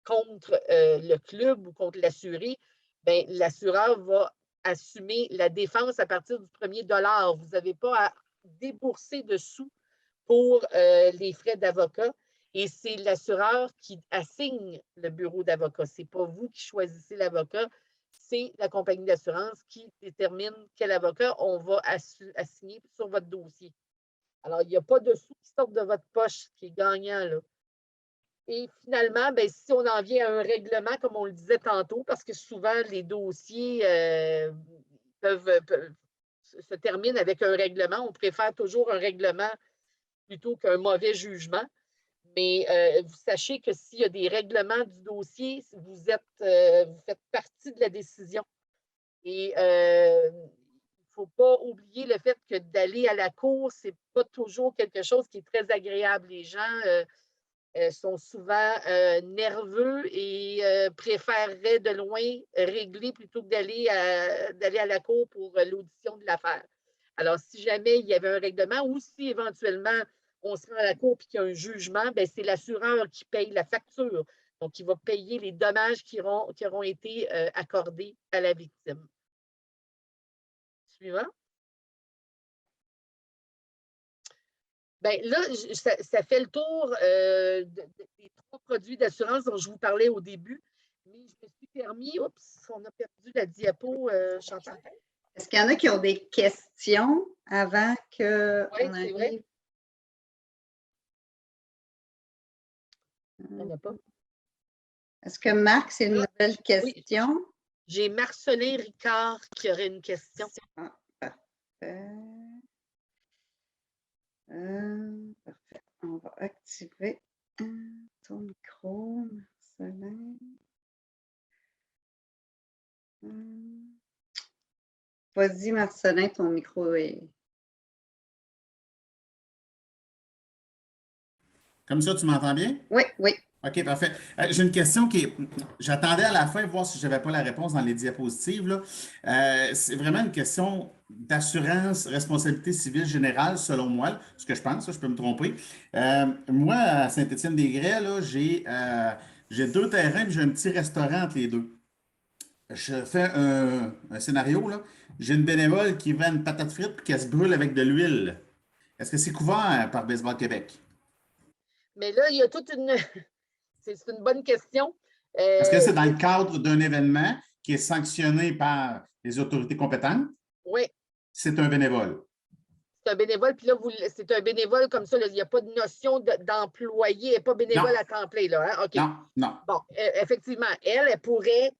contre le club ou contre l'assuré, bien, l'assureur va assumer la défense à partir du premier dollar. Vous n'avez pas à débourser de sous pour les frais d'avocat. Et c'est l'assureur qui assigne le bureau d'avocat. Ce n'est pas vous qui choisissez l'avocat, c'est la compagnie d'assurance qui détermine quel avocat on va assigner sur votre dossier. Alors, il n'y a pas de sous qui sortent de votre poche qui est gagnant, là. Et finalement, bien, si on en vient à un règlement, comme on le disait tantôt, parce que souvent, les dossiers se terminent avec un règlement. On préfère toujours un règlement plutôt qu'un mauvais jugement. Mais vous sachez que s'il y a des règlements du dossier, vous faites partie de la décision. Et il ne faut pas oublier le fait que d'aller à la cour, ce n'est pas toujours quelque chose qui est très agréable. Les gens sont souvent nerveux et préféreraient de loin régler plutôt que d'aller à la cour pour l'audition de l'affaire. Alors, si jamais il y avait un règlement ou si éventuellement on se rend à la cour et qu'il y a un jugement, bien, c'est l'assureur qui paye la facture. Donc, il va payer les dommages qui auront été accordés à la victime. Suivant. Bien, là, ça fait le tour des 3 produits d'assurance dont je vous parlais au début. Mais je me suis permis, oups, on a perdu la diapo, Chantal. Est-ce qu'il y en a qui ont des questions avant qu'on c'est vrai. arrive? Il n'y en a pas. Est-ce que Marc, c'est une nouvelle question? Oui. J'ai Marcelin Ricard qui aurait une question. Ah, parfait. Parfait. On va activer ton micro, Marcelin. Vas-y, Marcelin, ton micro est... Comme ça, tu m'entends bien? Oui, oui. OK, parfait. J'ai une question qui est... J'attendais à la fin voir si je n'avais pas la réponse dans les diapositives, là. C'est vraiment une question d'assurance, responsabilité civile générale, selon moi, ce que je pense, je peux me tromper. Moi, à Saint-Étienne-des-Grès, là, j'ai 2 terrains et j'ai un petit restaurant entre les deux. Je fais un scénario, là. J'ai une bénévole qui vend une patate frite et qui se brûle avec de l'huile. Est-ce que c'est couvert par Baseball Québec? Mais là, il y a toute une... C'est une bonne question. Est-ce que c'est dans le cadre d'un événement qui est sanctionné par les autorités compétentes? Oui. C'est un bénévole. C'est un bénévole, puis là, c'est un bénévole comme ça. Là, il n'y a pas de notion d'employé, elle n'est pas bénévole Non. à temps plein. Là, hein? OK. Non, non. Bon, effectivement, elle pourrait...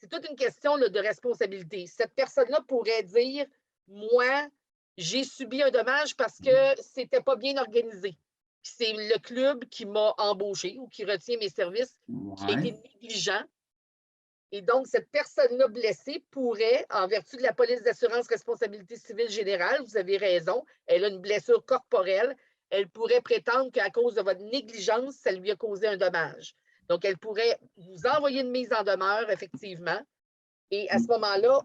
C'est toute une question là, de responsabilité. Cette personne-là pourrait dire, moi, j'ai subi un dommage parce que c'était pas bien organisé. C'est le club qui m'a embauché ou qui retient mes services, qui a été négligent. Et donc, cette personne-là blessée pourrait, en vertu de la police d'assurance responsabilité civile générale, vous avez raison, elle a une blessure corporelle, elle pourrait prétendre qu'à cause de votre négligence, ça lui a causé un dommage. Donc, elle pourrait vous envoyer une mise en demeure, effectivement. Et à ce moment-là,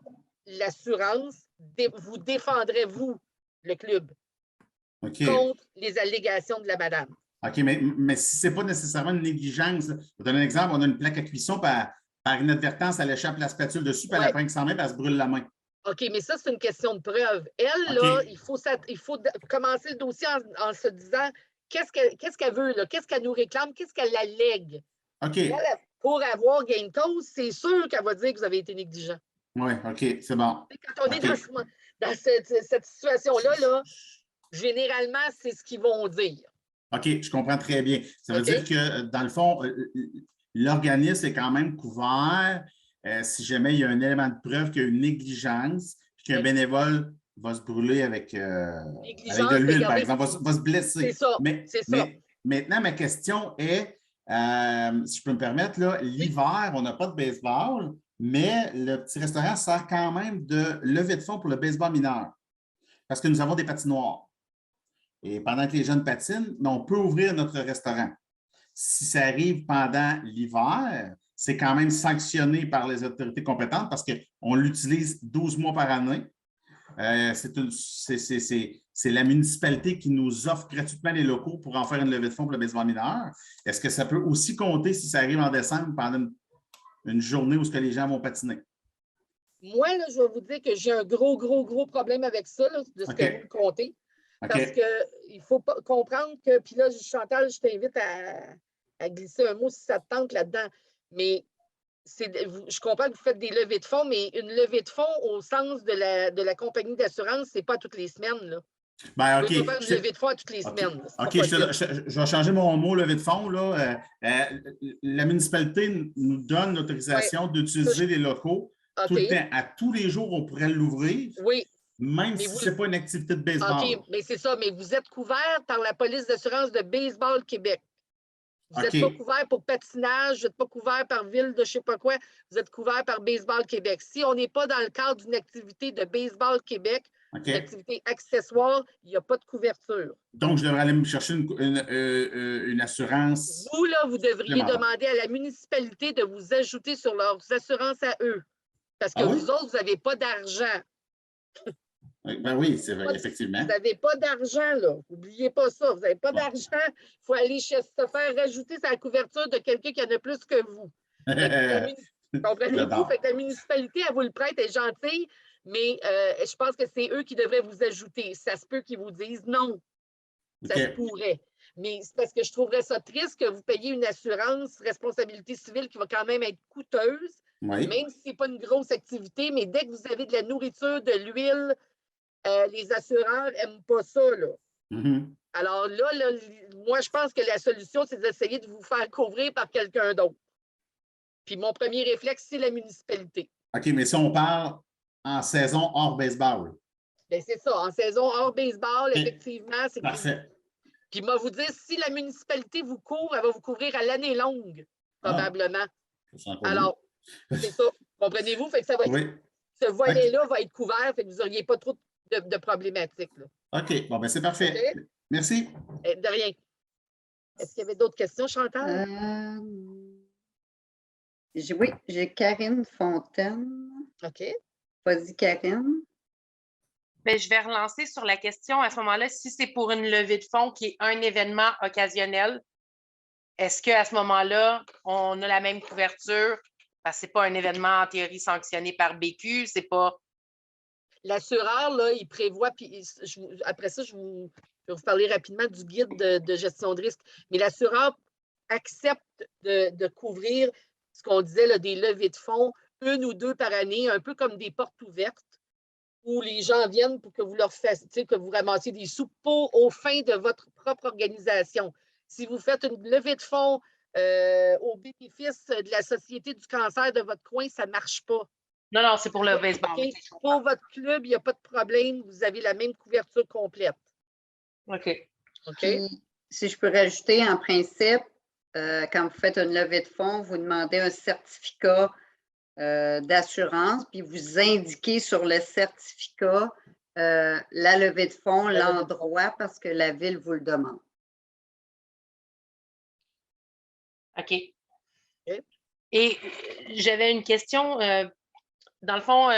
l'assurance vous défendrait, vous, le club, contre les allégations de la madame. OK, mais si ce n'est pas nécessairement une négligence, je vais vous donner un exemple, on a une plaque à cuisson, par inadvertance, elle échappe la spatule dessus, puis elle apprend que ça en met, puis elle se brûle la main. OK, mais ça, c'est une question de preuve. Elle, là, il faut commencer le dossier en se disant qu'est-ce qu'elle veut, là, qu'est-ce qu'elle nous réclame, qu'est-ce qu'elle allègue. OK. Elle, pour avoir gain de cause, c'est sûr qu'elle va dire que vous avez été négligent. Oui, OK, c'est bon. Quand on est dans cette situation-là, là, généralement, c'est ce qu'ils vont dire. OK, je comprends très bien. Ça veut OK. dire que, dans le fond, l'organisme est quand même couvert si jamais il y a un élément de preuve qu'il y a une négligence, puis qu'un Oui. bénévole va se brûler avec de Négligence, mais l'huile, par regardez, exemple, va se blesser. c'est ça, c'est ça. Mais maintenant, ma question est, si je peux me permettre, là, l'hiver, on n'a pas de baseball, mais le petit restaurant sert quand même de levée de fonds pour le baseball mineur, parce que nous avons des patinoires. Et pendant que les jeunes patinent, on peut ouvrir notre restaurant. Si ça arrive pendant l'hiver, c'est quand même sanctionné par les autorités compétentes parce qu'on l'utilise 12 mois par année. C'est la municipalité qui nous offre gratuitement les locaux pour en faire une levée de fonds pour le baseball mineur. Est-ce que ça peut aussi compter si ça arrive en décembre pendant une journée où les gens vont patiner? Moi, là, je vais vous dire que j'ai un gros problème avec ça, là, de ce que vous me comptez. Parce qu'il faut pas comprendre que, puis là, Chantal, je t'invite à glisser un mot si ça te tente là-dedans. Mais je comprends que vous faites des levées de fonds, mais une levée de fonds au sens de la compagnie d'assurance, c'est pas toutes les semaines, là. Ben, Vous ne pouvez pas faire une levée de fonds à toutes les semaines. OK, je vais changer mon mot levée de fonds. Là. La municipalité nous donne l'autorisation d'utiliser les locaux tout le temps. À tous les jours, on pourrait l'ouvrir. Oui. Même si ce n'est pas une activité de baseball. OK, mais c'est ça. Mais vous êtes couvert par la police d'assurance de Baseball Québec. Vous n'êtes pas couvert pour patinage, vous n'êtes pas couvert par ville de je ne sais pas quoi, vous êtes couvert par Baseball Québec. Si on n'est pas dans le cadre d'une activité de Baseball Québec, une activité accessoire, il n'y a pas de couverture. Donc, je devrais aller me chercher une assurance. Vous, là, vous devriez demander à la municipalité de vous ajouter sur leurs assurances à eux. Parce que vous autres, vous n'avez pas d'argent. Ben oui, c'est vrai, effectivement. Vous n'avez pas d'argent, là. N'oubliez pas ça. Vous n'avez pas d'argent. Il faut aller se faire rajouter sa couverture de quelqu'un qui en a plus que vous. Comprenez-vous? Fait que la municipalité, elle vous le prête, elle est gentille, mais je pense que c'est eux qui devraient vous ajouter. Ça se peut qu'ils vous disent non. Ça se pourrait. Mais c'est parce que je trouverais ça triste que vous payiez une assurance responsabilité civile qui va quand même être coûteuse, même si ce n'est pas une grosse activité, mais dès que vous avez de la nourriture, de l'huile, les assureurs n'aiment pas ça, là. Alors là, moi, je pense que la solution, c'est d'essayer de vous faire couvrir par quelqu'un d'autre. Puis mon premier réflexe, c'est la municipalité. OK, mais si on parle en saison hors baseball. Bien, c'est ça. En saison hors baseball, effectivement, c'est parfait. Puis moi, vous dire, si la municipalité vous couvre, elle va vous couvrir à l'année longue, probablement. Alors, c'est ça. Comprenez-vous? Fait que ça va être, ce volet-là va être couvert, fait que vous n'auriez pas trop de problématiques. Là. OK. Bon, ben c'est parfait. Okay. Merci. De rien. Est-ce qu'il y avait d'autres questions, Chantal? Oui, j'ai Karine Fontaine. OK. Vas-y, Karine. Bien, je vais relancer sur la question à ce moment-là. Si c'est pour une levée de fonds qui est un événement occasionnel, est-ce qu'à ce moment-là, on a la même couverture? Parce que ce n'est pas un événement en théorie sanctionné par BQ, c'est pas. L'assureur, là, il prévoit, puis après ça, je vais vous parler rapidement du guide de gestion de risque, mais l'assureur accepte de couvrir ce qu'on disait, là, des levées de fonds, 1 ou 2 par année, un peu comme des portes ouvertes, où les gens viennent pour que vous leur fassiez, que vous ramassiez des sous aux fins de votre propre organisation. Si vous faites une levée de fonds au bénéfice de la Société du cancer de votre coin, ça ne marche pas. Non, c'est pour le baseball. Okay. Pour votre club, il n'y a pas de problème. Vous avez la même couverture complète. OK. Puis, si je peux rajouter, en principe, quand vous faites une levée de fonds, vous demandez un certificat d'assurance, puis vous indiquez sur le certificat la levée de fonds, l'endroit, parce que la ville vous le demande. OK. Et j'avais une question. Dans le fond,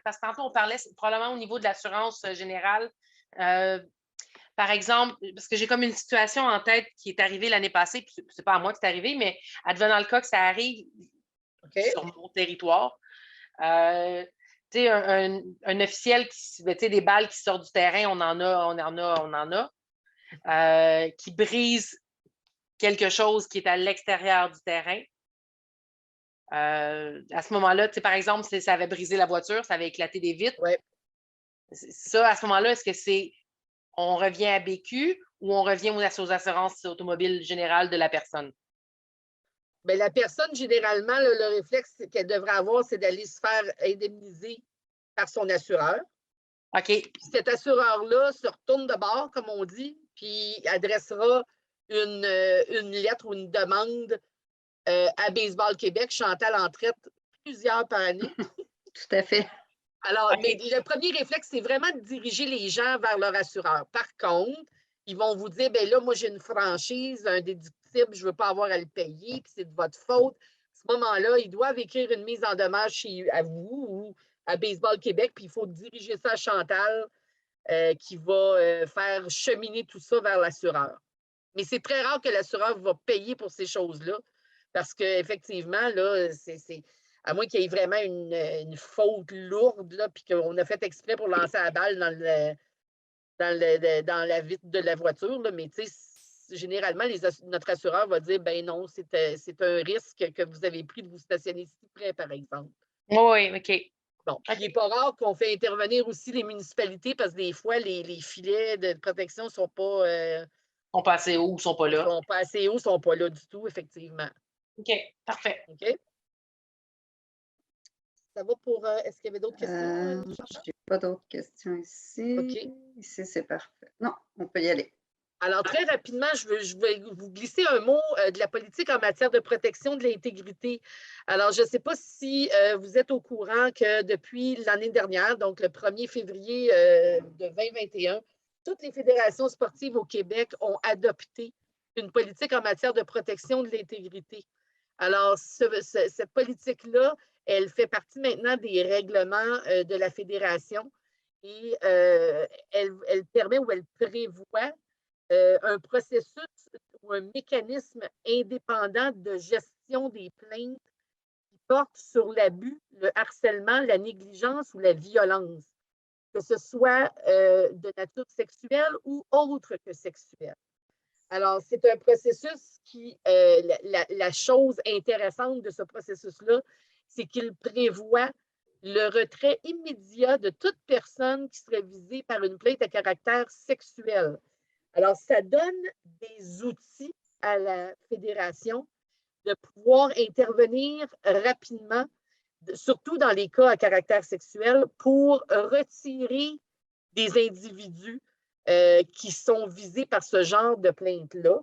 parce que tantôt, on parlait probablement au niveau de l'assurance générale. Par exemple, parce que j'ai comme une situation en tête qui est arrivée l'année passée, puis c'est pas à moi que c'est arrivé, mais advenant le cas que ça arrive sur mon territoire. Un officiel, des balles qui sortent du terrain, on en a. Qui brise quelque chose qui est à l'extérieur du terrain. À ce moment-là, par exemple, ça avait brisé la voiture, ça avait éclaté des vitres. Ouais. Ça, à ce moment-là, est-ce que c'est on revient à BQ ou on revient aux assurances automobiles générales de la personne? Bien, la personne, généralement, le réflexe qu'elle devrait avoir, c'est d'aller se faire indemniser par son assureur. OK. Puis cet assureur-là se retourne de bord, comme on dit, puis adressera une lettre ou une demande à Baseball Québec. Chantal en traite plusieurs par année. Tout à fait. Alors, OK. mais le premier réflexe, c'est vraiment de diriger les gens vers leur assureur. Par contre, ils vont vous dire, bien là, moi, j'ai une franchise, un déductible, je ne veux pas avoir à le payer, puis c'est de votre faute. À ce moment-là, ils doivent écrire une mise en demeure à vous ou à Baseball Québec, puis il faut diriger ça à Chantal qui va faire cheminer tout ça vers l'assureur. Mais c'est très rare que l'assureur va payer pour ces choses-là, parce qu'effectivement, là, à moins qu'il y ait vraiment une faute lourde, là, puis qu'on a fait exprès pour lancer la balle dans la vitre de la voiture, là, mais généralement, notre assureur va dire, ben non, c'est un risque que vous avez pris de vous stationner si près, par exemple. Oui, OK. Bon, il n'est pas rare qu'on fait intervenir aussi les municipalités parce que des fois, les filets de protection ne sont pas... sont pas assez hauts ou sont pas là. sont pas assez hauts, ne sont pas là du tout, effectivement. OK, parfait. OK? Ça va pour... Est-ce qu'il y avait d'autres questions? Je n'ai pas d'autres questions ici. OK. Ici, c'est parfait. Non, on peut y aller. Alors, très rapidement, je vais vous glisser un mot de la politique en matière de protection de l'intégrité. Alors, je ne sais pas si vous êtes au courant que depuis l'année dernière, donc le 1er février de 2021, toutes les fédérations sportives au Québec ont adopté une politique en matière de protection de l'intégrité. Alors, cette politique-là, elle fait partie maintenant des règlements de la fédération et elle permet ou elle prévoit un processus ou un mécanisme indépendant de gestion des plaintes qui portent sur l'abus, le harcèlement, la négligence ou la violence, que ce soit de nature sexuelle ou autre que sexuelle. Alors, c'est un processus qui, la chose intéressante de ce processus-là, c'est qu'il prévoit le retrait immédiat de toute personne qui serait visée par une plainte à caractère sexuel. Alors, ça donne des outils à la fédération de pouvoir intervenir rapidement, surtout dans les cas à caractère sexuel, pour retirer des individus qui sont visés par ce genre de plainte-là.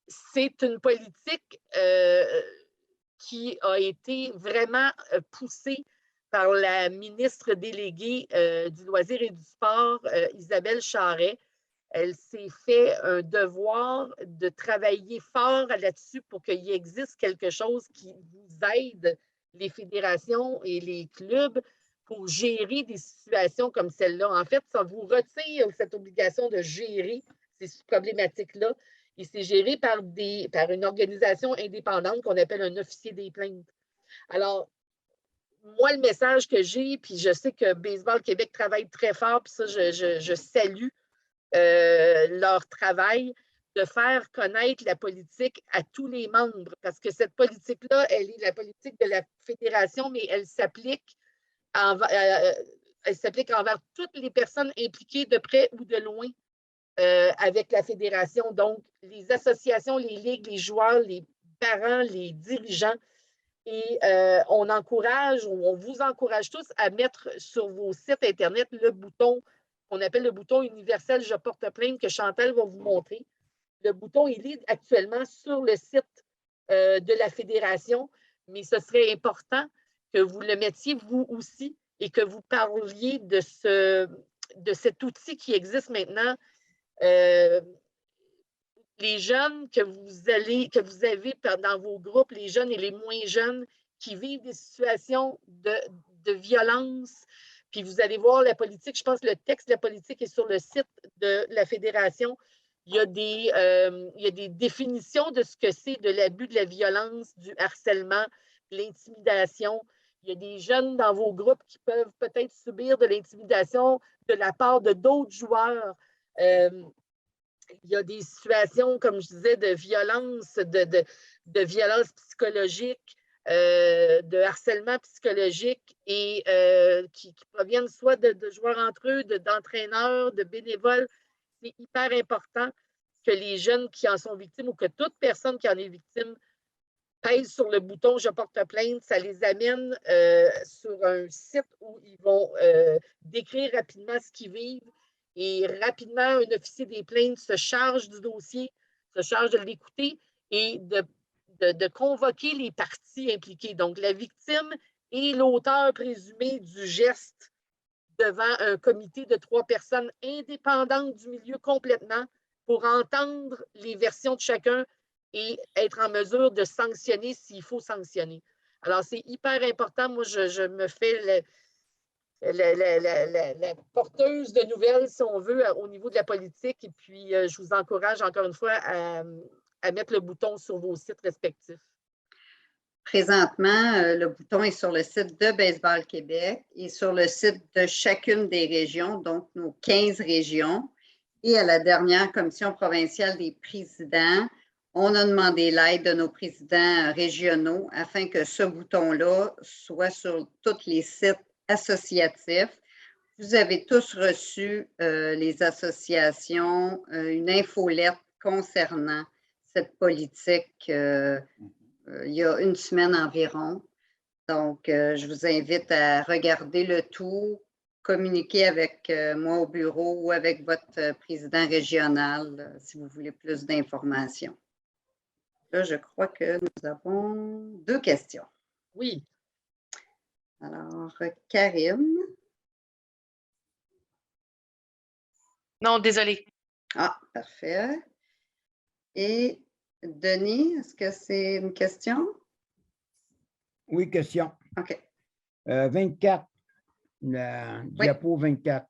C'est une politique qui a été vraiment poussée par la ministre déléguée du loisir et du sport, Isabelle Charret. Elle s'est fait un devoir de travailler fort là-dessus pour qu'il existe quelque chose qui vous aide, les fédérations et les clubs, pour gérer des situations comme celle-là. En fait, ça vous retire cette obligation de gérer ces problématiques-là et c'est géré par une organisation indépendante qu'on appelle un officier des plaintes. Alors, moi, le message que j'ai, puis je sais que Baseball Québec travaille très fort, puis ça, je salue leur travail, de faire connaître la politique à tous les membres, parce que cette politique-là, elle est la politique de la fédération, mais elle s'applique envers toutes les personnes impliquées de près ou de loin avec la fédération. Donc, les associations, les ligues, les joueurs, les parents, les dirigeants. Et on vous encourage tous à mettre sur vos sites Internet le bouton qu'on appelle le bouton universel « Je porte plainte » que Chantal va vous montrer. Le bouton, il est actuellement sur le site de la fédération, mais ce serait important que vous le mettiez vous aussi et que vous parliez de cet outil qui existe maintenant. Les jeunes que vous avez dans vos groupes, les jeunes et les moins jeunes qui vivent des situations de violence, puis vous allez voir la politique, je pense que le texte de la politique est sur le site de la fédération. Il y a des définitions de ce que c'est de l'abus, de la violence, du harcèlement, de l'intimidation. Il y a des jeunes dans vos groupes qui peuvent peut-être subir de l'intimidation de la part de d'autres joueurs. Il y a des situations, comme je disais, de violence, de violence psychologique. de harcèlement psychologique et qui proviennent soit de joueurs entre eux, d'entraîneurs, de bénévoles. C'est hyper important que les jeunes qui en sont victimes ou que toute personne qui en est victime pèse sur le bouton « Je porte plainte », ça les amène sur un site où ils vont décrire rapidement ce qu'ils vivent et rapidement, un officier des plaintes se charge du dossier, se charge de l'écouter et de convoquer les parties impliquées, donc la victime et l'auteur présumé du geste devant un comité de 3 personnes indépendantes du milieu complètement pour entendre les versions de chacun et être en mesure de sanctionner s'il faut sanctionner. Alors, c'est hyper important. Moi, je me fais la porteuse de nouvelles, si on veut, au niveau de la politique. Et puis, je vous encourage encore une fois à mettre le bouton sur vos sites respectifs. Présentement, le bouton est sur le site de Baseball Québec et sur le site de chacune des régions, donc nos 15 régions. Et à la dernière commission provinciale des présidents, on a demandé l'aide de nos présidents régionaux afin que ce bouton-là soit sur tous les sites associatifs. Vous avez tous reçu, les associations, une infolette concernant cette politique il y a une semaine environ. Donc, je vous invite à regarder le tout, communiquer avec moi au bureau ou avec votre président régional si vous voulez plus d'informations. Là, je crois que nous avons 2 questions. Oui. Alors, Karine. Non, désolée. Ah, parfait. Et Denis, est-ce que c'est une question? Oui, question. OK. 24, la diapo 24.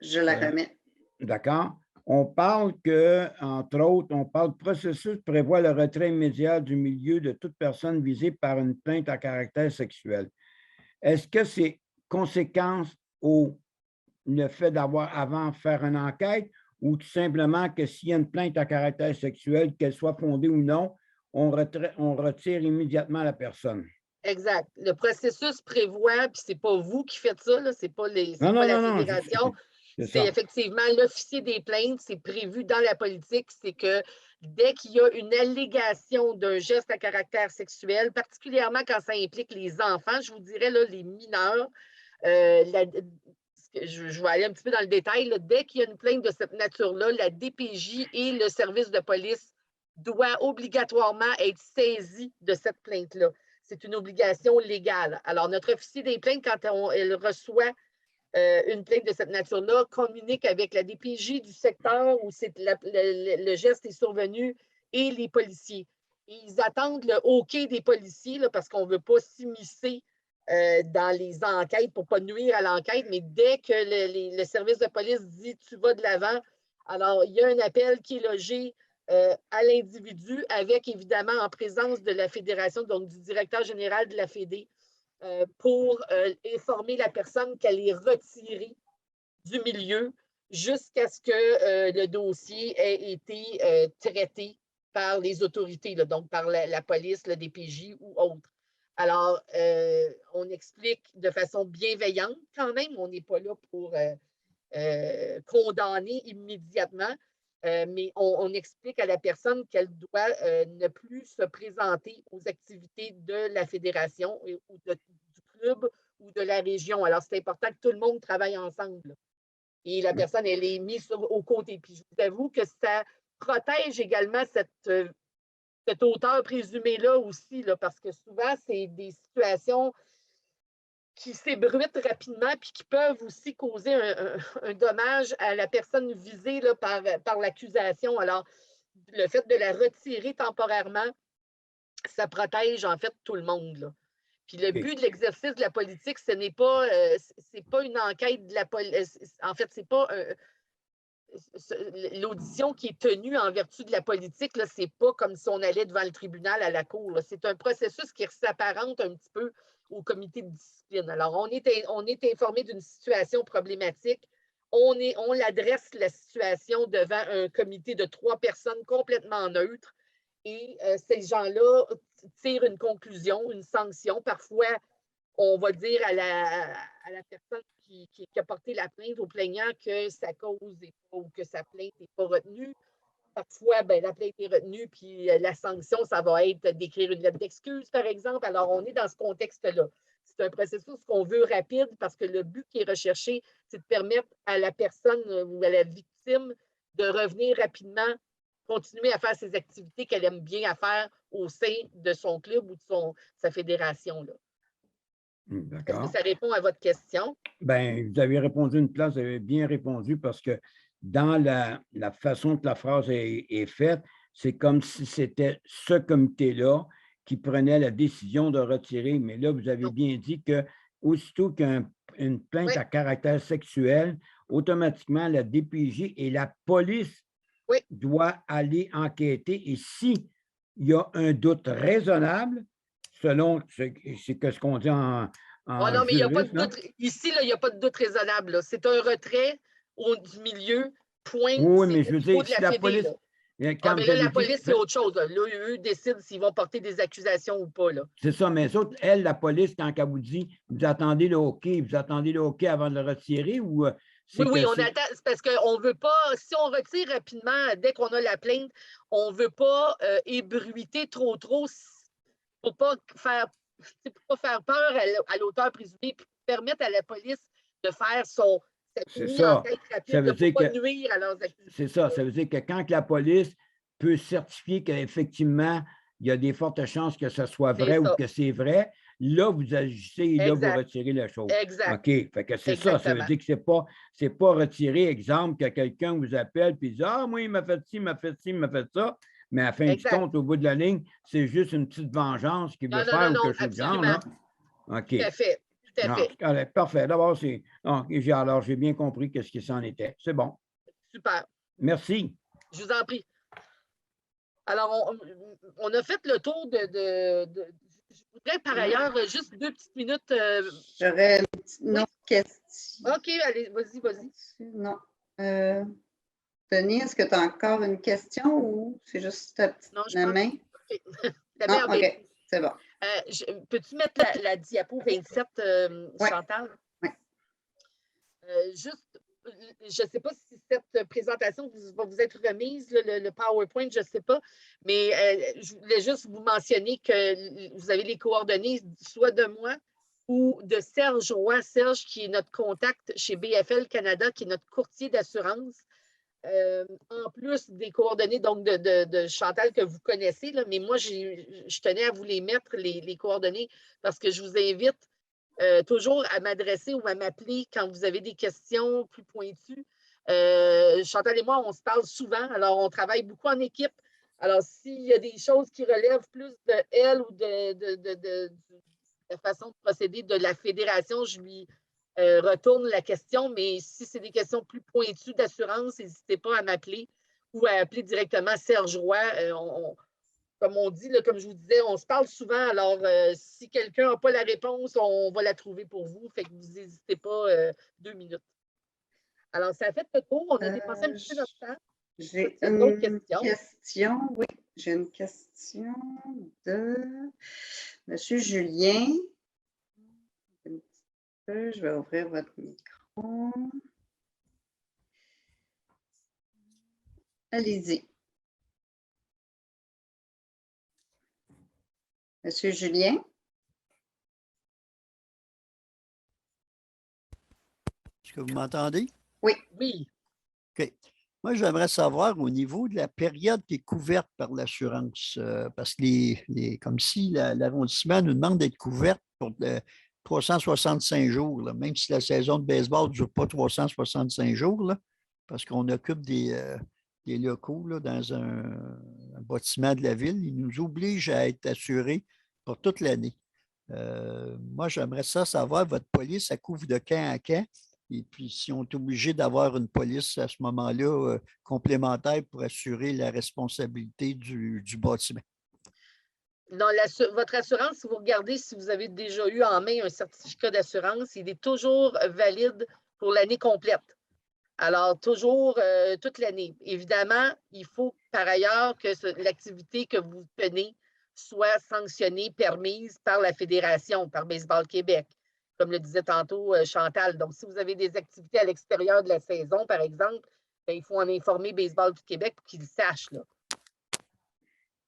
Je la remets. D'accord. On parle que, entre autres, on parle processus prévoit le retrait immédiat du milieu de toute personne visée par une plainte à caractère sexuel. Est-ce que c'est conséquence au le fait d'avoir avant faire une enquête ou tout simplement que s'il y a une plainte à caractère sexuel, qu'elle soit fondée ou non, on retire immédiatement la personne? Exact. Le processus prévoit, puis c'est pas vous qui faites ça, c'est pas la fédération. C'est effectivement l'officier des plaintes, c'est prévu dans la politique, c'est que dès qu'il y a une allégation d'un geste à caractère sexuel, particulièrement quand ça implique les enfants, je vous dirais là, les mineurs, je vais aller un petit peu dans le détail, là, dès qu'il y a une plainte de cette nature-là, la DPJ et le service de police doivent obligatoirement être saisis de cette plainte-là. C'est une obligation légale. Alors, notre officier des plaintes, quand elle reçoit une plainte de cette nature-là, communique avec la DPJ du secteur où le geste est survenu et les policiers. Et ils attendent le OK des policiers là, parce qu'on ne veut pas s'immiscer dans les enquêtes pour ne pas nuire à l'enquête, mais dès que le service de police dit « tu vas de l'avant », alors il y a un appel qui est logé à l'individu avec évidemment en présence de la fédération, donc du directeur général de la Fédé, pour informer la personne qu'elle est retirée du milieu jusqu'à ce que le dossier ait été traité par les autorités, là, donc par la police, le DPJ ou autre. Alors, on explique de façon bienveillante quand même, on n'est pas là pour condamner immédiatement, mais on explique à la personne qu'elle doit ne plus se présenter aux activités de la fédération ou du club ou de la région. Alors, c'est important que tout le monde travaille ensemble. Et la personne, elle est mise au côté. Puis, je vous avoue que ça protège également cet auteur présumé-là aussi, là, parce que souvent, c'est des situations qui s'ébruitent rapidement puis qui peuvent aussi causer un dommage à la personne visée là, par l'accusation. Alors, le fait de la retirer temporairement, ça protège en fait tout le monde, là. Puis le but de l'exercice de la politique, ce n'est pas, c'est pas une enquête de la police. En fait, c'est pas l'audition qui est tenue en vertu de la politique, ce n'est pas comme si on allait devant le tribunal à la cour. C'est un processus qui s'apparente un petit peu au comité de discipline. Alors, on est informé d'une situation problématique. On adresse la situation devant un comité de 3 personnes complètement neutres. Et ces gens-là tire une conclusion, une sanction. Parfois, on va dire à la personne qui a porté la plainte, au plaignant, que sa cause ou que sa plainte n'est pas retenue. Parfois, ben, la plainte est retenue, puis la sanction, ça va être d'écrire une lettre d'excuse, par exemple. Alors, on est dans ce contexte-là. C'est un processus qu'on veut rapide parce que le but qui est recherché, c'est de permettre à la personne ou à la victime de revenir rapidement, continuer à faire ses activités qu'elle aime bien à faire au sein de son club ou de sa fédération. Est-ce que ça répond à votre question? Bien, vous avez répondu une place, vous avez bien répondu parce que dans la façon que la phrase est faite, c'est comme si c'était ce comité-là qui prenait la décision de retirer. Mais là, vous avez bien dit que aussitôt qu'une plainte à caractère sexuel, automatiquement, la DPJ et la police doivent aller enquêter. Et s'il y a un doute raisonnable, selon ce qu'on dit en non, mais il n'y a pas de doute. Ici, il n'y a pas de doute raisonnable. C'est un retrait du milieu, point. Oui, mais je veux dire, si la police... mais là, la police, c'est autre chose. Là, eux décident s'ils vont porter des accusations ou pas. C'est ça, mais autres, elle, la police, quand elle vous dit, vous attendez le OK avant de le retirer ou... Oui, on attend. C'est parce qu'on ne veut pas, si on retire rapidement, dès qu'on a la plainte, on ne veut pas ébruiter trop pour pas faire peur à l'auteur présumé, puis permettre à la police de faire C'est ça. Ça veut dire pas nuire à leurs activités. C'est ça. Ça veut dire que quand la police peut certifier qu'effectivement, il y a des fortes chances que ce soit vrai ou que c'est vrai, là, vous agissez et là, vous retirez la chose. Exact. OK. Fait que c'est ça. Ça veut dire que c'est pas retiré, exemple, que quelqu'un vous appelle et dit « Ah, moi, il m'a fait ci, il m'a fait ci, il m'a fait ça. » Mais à la fin du compte, au bout de la ligne, c'est juste une petite vengeance qu'il veut faire ou quelque chose de genre. Là. OK. Tout à fait. Tout à fait. Allez, parfait. D'abord, alors, j'ai bien compris ce qui s'en était. C'est bon. Super. Merci. Je vous en prie. Alors, on a fait le tour je voudrais par ailleurs juste 2 petites minutes. J'aurais une autre question. OK, allez, vas-y. Non. Denis, est-ce que tu as encore une question ou c'est juste ta petite main? OK, c'est bon. Peux-tu mettre la diapo 27, Chantal? Oui. Juste, je ne sais pas si cette présentation va vous être remise, le PowerPoint, je ne sais pas, mais je voulais juste vous mentionner que vous avez les coordonnées soit de moi ou de Serge Roy. Serge, qui est notre contact chez BFL Canada, qui est notre courtier d'assurance. En plus des coordonnées donc de Chantal que vous connaissez, là, mais moi, je tenais à vous les mettre, les coordonnées, parce que je vous invite toujours à m'adresser ou à m'appeler quand vous avez des questions plus pointues. Chantal et moi, on se parle souvent, alors on travaille beaucoup en équipe. Alors, s'il y a des choses qui relèvent plus de elle ou de la façon de procéder de la fédération, je lui retourne la question, mais si c'est des questions plus pointues d'assurance, n'hésitez pas à m'appeler ou à appeler directement Serge Roy. Comme on dit, là, comme je vous disais, on se parle souvent, alors si quelqu'un n'a pas la réponse, on va la trouver pour vous, fait que vous n'hésitez pas 2 minutes. Alors, ça a fait le tour, on a dépensé un petit peu notre temps. J'ai une question, oui, j'ai une question de M. Julien. Je vais ouvrir votre micro. Allez-y. Monsieur Julien? Est-ce que vous m'entendez? Oui. Oui. OK. Moi, j'aimerais savoir au niveau de la période qui est couverte par l'assurance, parce que comme si l'arrondissement nous demande d'être couverte pour 365 jours, là, même si la saison de baseball ne dure pas 365 jours, là, parce qu'on occupe des locaux là, dans un bâtiment de la ville. Ils nous obligent à être assurés pour toute l'année. Moi, j'aimerais savoir, votre police, ça couvre de quand à quand? Et puis, si on est obligé d'avoir une police à ce moment-là complémentaire pour assurer la responsabilité du bâtiment. Non, votre assurance, si vous regardez, si vous avez déjà eu en main un certificat d'assurance, il est toujours valide pour l'année complète. Alors, toujours toute l'année. Évidemment, il faut par ailleurs que l'activité que vous tenez soit sanctionnée, permise par la Fédération, par Baseball Québec, comme le disait tantôt Chantal. Donc, si vous avez des activités à l'extérieur de la saison, par exemple, bien, il faut en informer Baseball du Québec pour qu'ils le sachent. Là.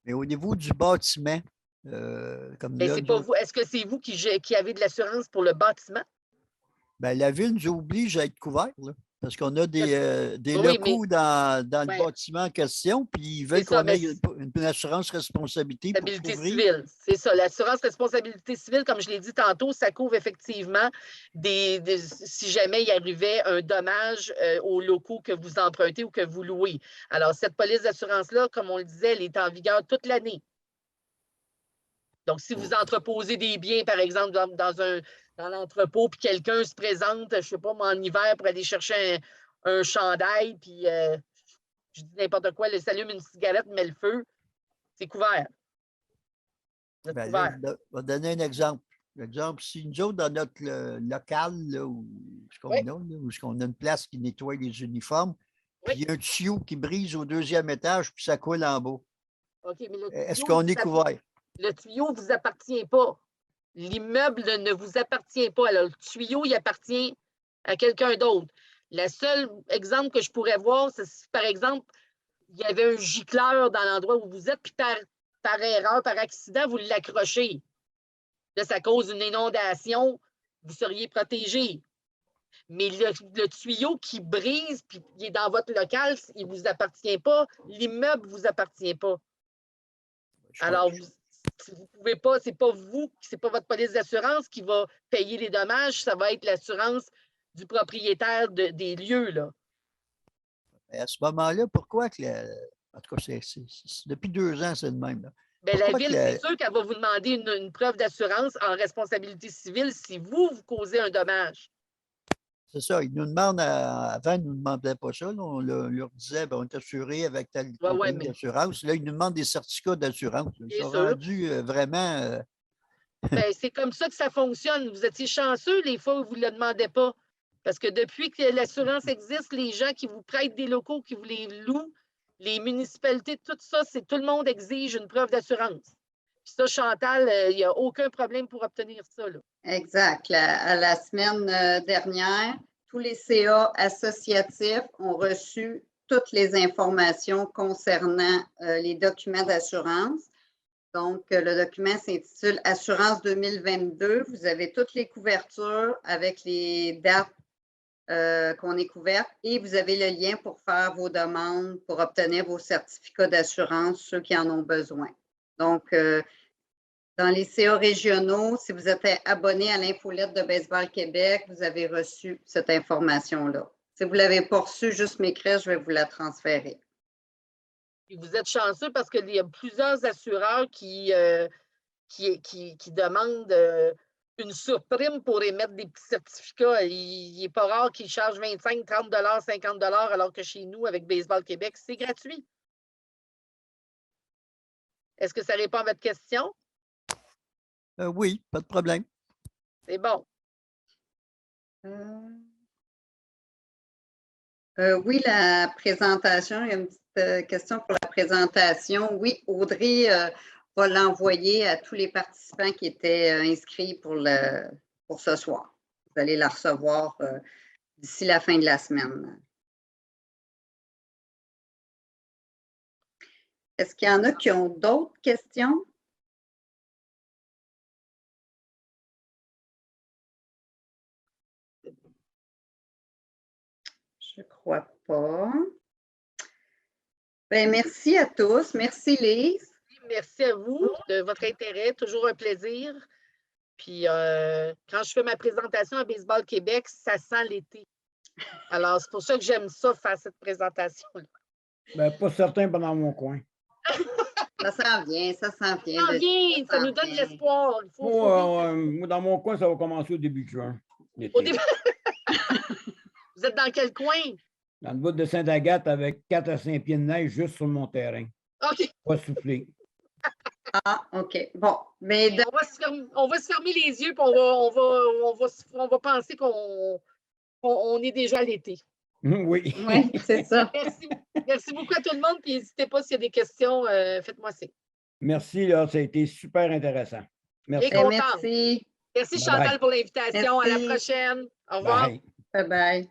Mais au niveau du bâtiment, comme Mais là, c'est pas vous. Est-ce que c'est vous qui avez de l'assurance pour le bâtiment? ben, la ville nous oblige à être couvert, là, parce qu'on a des Oui, locaux dans le Ouais. bâtiment en question, puis ils veulent C'est ça, qu'on ait mais une assurance responsabilité pour responsabilité couvrir. civile. C'est ça. L'assurance responsabilité civile, comme je l'ai dit tantôt, ça couvre effectivement si jamais il arrivait un dommage aux locaux que vous empruntez ou que vous louez. Alors, cette police d'assurance-là, comme on le disait, elle est en vigueur toute l'année. Donc, si vous entreposez des biens, par exemple, dans l'entrepôt, puis quelqu'un se présente, je ne sais pas, moi, en hiver pour aller chercher un chandail, puis je dis n'importe quoi, il s'allume une cigarette, met le feu, c'est couvert. Vous êtes Ben là, couvert. je vais donner un exemple. Exemple, si nous autres, dans notre local, là, ce qu'on a, là, où on a une place qui nettoie les uniformes, puis il y a un tuyau qui brise au 2e étage, puis ça coule en bas. OK, mais Est-ce qu'on est couvert? Le tuyau ne vous appartient pas. L'immeuble ne vous appartient pas. Alors, le tuyau, il appartient à quelqu'un d'autre. Le seul exemple que je pourrais voir, c'est si, par exemple, il y avait un gicleur dans l'endroit où vous êtes, puis par erreur, par accident, vous l'accrochez. Là, ça cause une inondation, vous seriez protégé. Mais le tuyau qui brise, puis qui est dans votre local, il ne vous appartient pas. L'immeuble ne vous appartient pas. Alors, vous ne pouvez pas, c'est pas vous, c'est pas votre police d'assurance qui va payer les dommages, ça va être l'assurance du propriétaire des lieux, là. À ce moment-là, pourquoi que en tout cas, depuis 2 ans, c'est le même. Là. Bien, la Pourquoi Ville, c'est sûr qu'elle va vous demander une preuve d'assurance en responsabilité civile si vous causez un dommage. C'est ça, ils nous demandent, avant, ils ne nous demandaient pas ça. Là, on leur disait, ben, on est assuré avec telle compagnie d'assurance. Là, ils nous demandent des certificats d'assurance. Ils sont rendus vraiment. Ben, c'est comme ça que ça fonctionne. Vous étiez chanceux les fois où vous ne le demandez pas. Parce que depuis que l'assurance existe, les gens qui vous prêtent des locaux, qui vous les louent, les municipalités, tout ça, tout le monde exige une preuve d'assurance. Puis ça, Chantal, il n'y a aucun problème pour obtenir ça. Là. Exact. La semaine dernière, tous les CA associatifs ont reçu toutes les informations concernant les documents d'assurance. Donc, le document s'intitule « Assurance 2022 ». Vous avez toutes les couvertures avec les dates qu'on est couverte et vous avez le lien pour faire vos demandes, pour obtenir vos certificats d'assurance, ceux qui en ont besoin. Donc, dans les CA régionaux, si vous êtes abonné à l'infolette de Baseball Québec, vous avez reçu cette information-là. Si vous ne l'avez pas reçue, juste m'écrire, je vais vous la transférer. Et vous êtes chanceux parce qu'il y a plusieurs assureurs qui demandent une surprime pour émettre des petits certificats. Il n'est pas rare qu'ils chargent 25, 30 $, 50 $, alors que chez nous, avec Baseball Québec, c'est gratuit. Est-ce que ça répond à votre question? Oui, pas de problème. C'est bon. Oui, la présentation, il y a une petite question pour la présentation. Oui, Audrey va l'envoyer à tous les participants qui étaient inscrits pour ce soir. Vous allez la recevoir d'ici la fin de la semaine. Est-ce qu'il y en a qui ont d'autres questions? Je ne crois pas. Bien, merci à tous. Merci, Lise. Merci à vous de votre intérêt. Toujours un plaisir. Puis, quand je fais ma présentation à Baseball Québec, ça sent l'été. Alors, c'est pour ça que j'aime ça, faire cette présentation-là. Ben, pas certain pendant mon coin. Ça s'en vient, ça s'en vient. Ça s'en vient, ça nous donne l'espoir. Moi, dans mon coin, ça va commencer au début de juin. Au début... Vous êtes dans quel coin? Dans le bout de Sainte-Agathe avec 4 à 5 pieds de neige juste sur mon terrain. OK. Pas souffler. Ah, OK. Bon. Mais on va se fermer les yeux et on va penser qu'on est déjà à l'été. Oui. Oui, c'est ça. Merci beaucoup à tout le monde. Puis n'hésitez pas s'il y a des questions, faites-moi signe. Merci, là, ça a été super intéressant. Merci. Bien content. Merci. Merci Bye Chantal bye. pour l'invitation. À la Merci. prochaine. Au revoir. Bye. Bye bye.